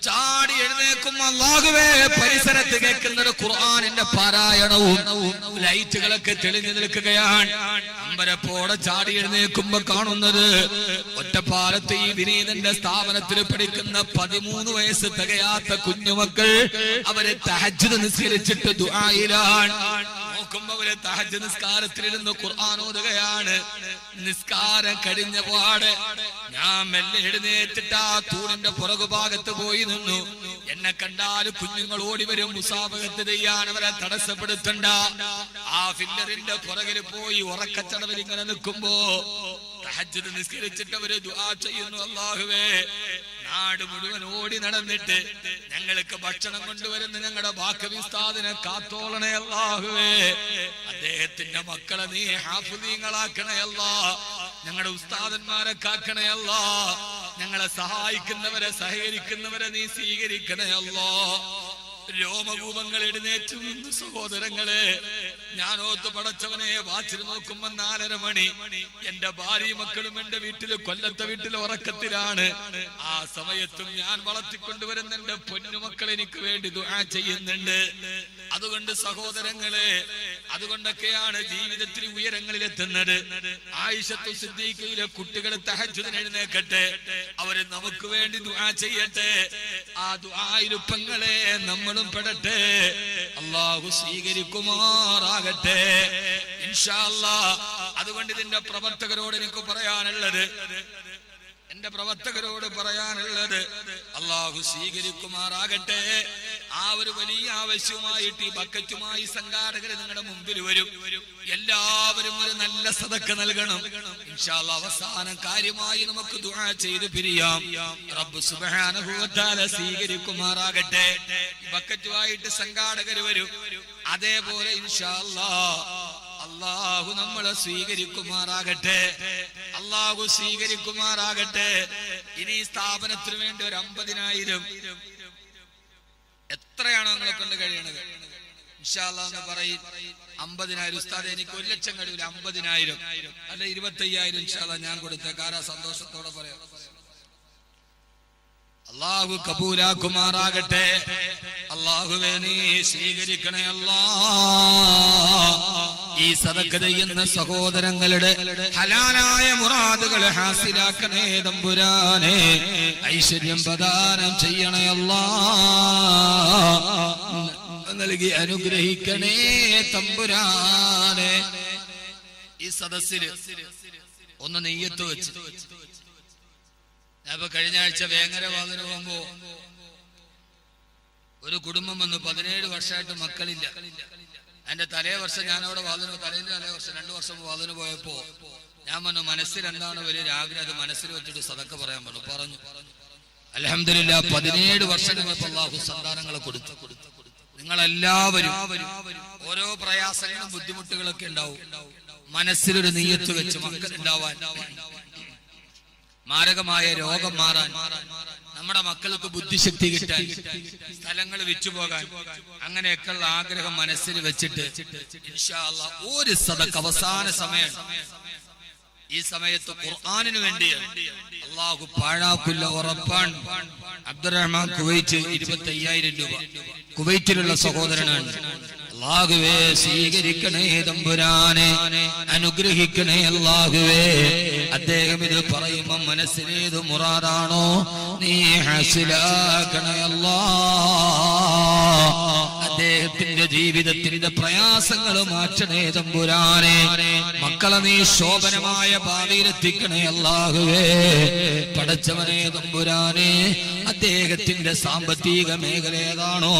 ചാടി എഴുന്നേക്കും അല്ലാഹുവേ, പരിസരത്ത് കേൾക്കുന്നത് ഖുർആനിന്റെ പാരായണവും ലൈറ്റുകളൊക്കെ തെളിഞ്ഞു നിൽക്കുകയാണ്. അമ്പരപ്പോടെ ചാടി എഴുന്നേൽക്കുമ്പോ കാണുന്നത് ഒറ്റപ്പാലത്ത് ഈ വിനീതന്റെ സ്ഥാപനത്തിൽ പഠിക്കുന്ന 13 വയസ്സ് തികയാത്ത കുഞ്ഞുമക്കൾ അവര് തഹജ്ജുദ് നിസ്കരിച്ചിട്ട് ദുആയിലാണ്. നോക്കുമ്പോ അവര് തഹജ്ജുദ് നിസ്കാരത്തിലിരുന്ന് ഖുർആൻ ഓതുകയാണ്. നിസ്കാരം കഴിഞ്ഞ പാടെ ഞാൻ മെല്ലെ എഴുന്നേറ്റിട്ട് ആ തൂണിന്റെ പുറകുഭാഗത്ത് പോയി നിന്നു. എന്നെ കണ്ടാൽ കുഞ്ഞുങ്ങൾ ഓടി വരും, മുസാഫഹത്ത് ചെയ്യാൻ അവരെ തടസ്സപ്പെടുത്തണ്ട. ആ ഫില്ലറിന്റെ പുറകിൽ പോയി ഉറക്കച്ചടവിൽ ഇങ്ങനെ നിൽക്കുമ്പോ തഹജ്ജുദ് നിസ്കരിച്ചിട്ട് അവര് ദുആ ചെയ്യുന്നു. അല്ലാഹുവേ, നാട് മുഴുവൻ ഓടി നടന്നിട്ട് ഞങ്ങൾക്ക് ഭക്ഷണം കൊണ്ടുവരുന്ന ഞങ്ങളുടെ ബാക്കി ഉസ്താദിനെ കാത്തോളണേ അല്ലാഹുവേ. അദ്ദേഹത്തിന്റെ മക്കളെ നീ ഹാഫിളീങ്ങളാക്കണേ അല്ലാ. ഞങ്ങളുടെ ഉസ്താദന്മാരെ കാക്കണേ അല്ലാ. ഞങ്ങളെ സഹായിക്കുന്നവരെ സഹകരിക്കുന്നവരെ നീ സ്വീകരിക്കണേ അല്ലാ. രോമകൂപങ്ങൾ എഴുന്നേറ്റ് നിന്നു. സഹോദരങ്ങളെ, ഞാനോത്ത് പടച്ചവനെ വാച്ചിൽ നോക്കുമ്പോ 4:30 മണി. എന്റെ ഭാര്യ മക്കളും എന്റെ വീട്ടില്, കൊല്ലത്തെ വീട്ടില് ഉറക്കത്തിലാണ്. ആ സമയത്തും ഞാൻ വളർത്തിക്കൊണ്ടുവരുന്ന എന്റെ പൊന്നുമക്കൾ എനിക്ക് വേണ്ടി ദുആ ചെയ്യുന്നുണ്ട്. അതുകൊണ്ട് സഹോദരങ്ങളെ, അതുകൊണ്ടൊക്കെയാണ് ജീവിതത്തിൽ ഉയരങ്ങളിൽ എത്തുന്നത്. ആയിഷത്തു സിദ്ദീഖയിലെ കുട്ടികൾ തഹജ്ജുദിന് എഴുന്നേക്കട്ടെ, അവര് നമുക്ക് വേണ്ടി ദുആ ചെയ്യട്ടെ. ആ ദുആയിലുപ്പങ്ങളെ നമ്മളും പെടട്ടെ. അല്ലാഹു സ്വീകരിക്കുമാറാകട്ടെ ഇൻഷാ അല്ലാഹ്. അതുകൊണ്ട് ഇതിന്റെ പ്രവർത്തകരോട് എനിക്ക് പറയാനുള്ളത്, അല്ലാഹു സ്വീകരിക്കുമാറാകട്ടെ. ആ ഒരു വലിയ ആവശ്യവുമായിട്ട് ഈ ബക്കറ്റുമായി സംഘാടകർ നിങ്ങളുടെ മുമ്പിൽ വരും. എല്ലാവരും ഒരു നല്ല സദക്ക നൽകണം ഇൻഷാ അല്ലാഹ്. അവസാനം കാര്യമായി നമുക്ക് ദുആ ചെയ്ത് പിരിയാം. റബ്ബ് സുബ്ഹാനഹു വ തആല സ്വീകരിക്കുമാറാകട്ടെ. ബക്കറ്റുമായിട്ട് സംഘാടകർ വരും. അതേപോലെ ഇൻഷാ അല്ലാഹ് അല്ലാഹു നമ്മളെ സ്വീകരിക്കുമാറാകട്ടെ. അല്ലാഹു സ്വീകരിക്കുമാറാകട്ടെ. ഇനി സ്ഥാപനത്തിന് വേണ്ടി ഒരു 50,000 എത്രയാണോ നിങ്ങളെ കൊണ്ട് കഴിയണത് ഇൻഷാ അല്ലാഹ് എന്ന് പറയും. 50,000 ഉസ്താദ് എനിക്ക് 1 ലക്ഷം കഴിയില്ല, 50,000 അല്ല 25,000 ഇൻഷാ അല്ലാഹ് ഞാൻ കൊടുത്തേക്കാരാ. സന്തോഷത്തോടെ പറയാം. അല്ലാഹു കബൂലാക്കുമാറാകട്ടെ. അല്ലാഹുവേ നീ സ്വീകരിക്കണേ അല്ലാ. ഈ സദഖ ചെയ്യുന്ന സഹോദരങ്ങളുടെ ഹലാലായ മുറാദുകൾ ഹാസിലാക്കണേ തമ്പുരാനെ. ഐശ്വര്യം പ്രദാനം ചെയ്യണേ അല്ലാ. നൽകി അനുഗ്രഹിക്കണേ തമ്പുരാനെ. ഈ സദസ്സില് ഒന്ന് നെയ്യത്ത് വെച്ച് അപ്പൊ കഴിഞ്ഞ ആഴ്ച വേങ്ങര വാതിന് പോകുമ്പോ ഒരു കുടുംബം വന്നു. 17 വർഷമായിട്ട് മക്കളില്ല. എന്റെ തലേ വർഷം ഞാൻ അവിടെ തലേന്റെ തലേ വർഷം 2 വർഷം വാതിന് പോയപ്പോ ഞാൻ പറഞ്ഞു, മനസ്സിൽ എന്താണ് വലിയൊരു ആഗ്രഹം, അത് മനസ്സിൽ വെച്ചിട്ട് സദക്ക പറയാൻ പറഞ്ഞു. അൽഹംദുലില്ലാഹ് 17 വർഷങ്ങൾക്ക് അല്ലാഹു സന്താനങ്ങളെ കൊടുത്തു. നിങ്ങളെല്ലാവരും ഓരോ പ്രയാസങ്ങളും ബുദ്ധിമുട്ടുകളൊക്കെ ഉണ്ടാവും. മനസ്സിലൊരു നിയ്യത്ത് വെച്ച് മക്കൾ ഉണ്ടാവാൻ, മാരകമായ രോഗം മാറാൻ, നമ്മുടെ മക്കൾക്ക് ബുദ്ധിശക്തി കിട്ടാൻ, സ്ഥലങ്ങൾ വിറ്റുപോകാൻ, അങ്ങനെയൊക്കെയുള്ള ആഗ്രഹം മനസ്സിൽ വെച്ചിട്ട് ഇൻഷാ അല്ലാഹ് ഒരു സദഖ അവസാന സമയം ഈ സമയത്ത് ഖുർആനിന് വേണ്ടിയാണ്. അല്ലാഹു പാഴാക്കില്ല, ഉറപ്പാണ്. അബ്ദുറഹ്മാൻ കുവൈറ്റ് 25,000 രൂപ, കുവൈറ്റിലുള്ള സഹോദരനാണ്. അല്ലാഹുവേ സ്വീകരിക്കണേ തമ്പുരാനെ, അനുഗ്രഹിക്കണേ അല്ലാഹുവേ. അദ്ദേഹം ഇത് പറയുമ്പോ മനസ്സിലേത് മുറാദാണോ നീ ഹാസിലാക്കണേ അല്ലാ. അദ്ദേഹത്തിന്റെ ജീവിതത്തിന്റെ പ്രയാസങ്ങൾ മാറ്റണേ തമ്പുരാനെ. മക്കളെ നീ ശോഭനമായ ഭാവിയിലെത്തിക്കണേ അല്ലാഹുവേ. പടച്ചവനെ തമ്പുരാനെ, അദ്ദേഹത്തിന്റെ സാമ്പത്തിക മേഖല ഏതാണോ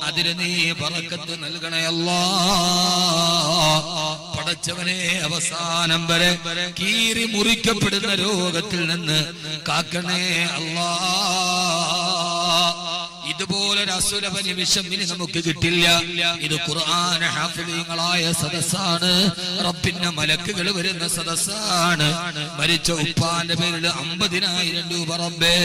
അതിന് നീ ബറക്കത്ത് നൽകണേ അല്ലാ. പടച്ചവനെ, അവസാനം വരെ കീറി മുറിക്കപ്പെടുന്ന രോഗത്തിൽ നിന്ന് കാക്കണേ അല്ലാ. ഇതുപോലൊരു അസുരപനി വിഷം ഇനി നമുക്ക് കിട്ടില്ല. ഇത് ഖുർആൻ ഹാഫിളീങ്ങളായ സദസ്സാണ്. റബ്ബിന്റെ മലക്കുകൾ വരുന്ന സദസ്സാണ്. മരിച്ച ഉപ്പാന്റെ പേരിൽ 50,000 രൂപ റബ്ബേ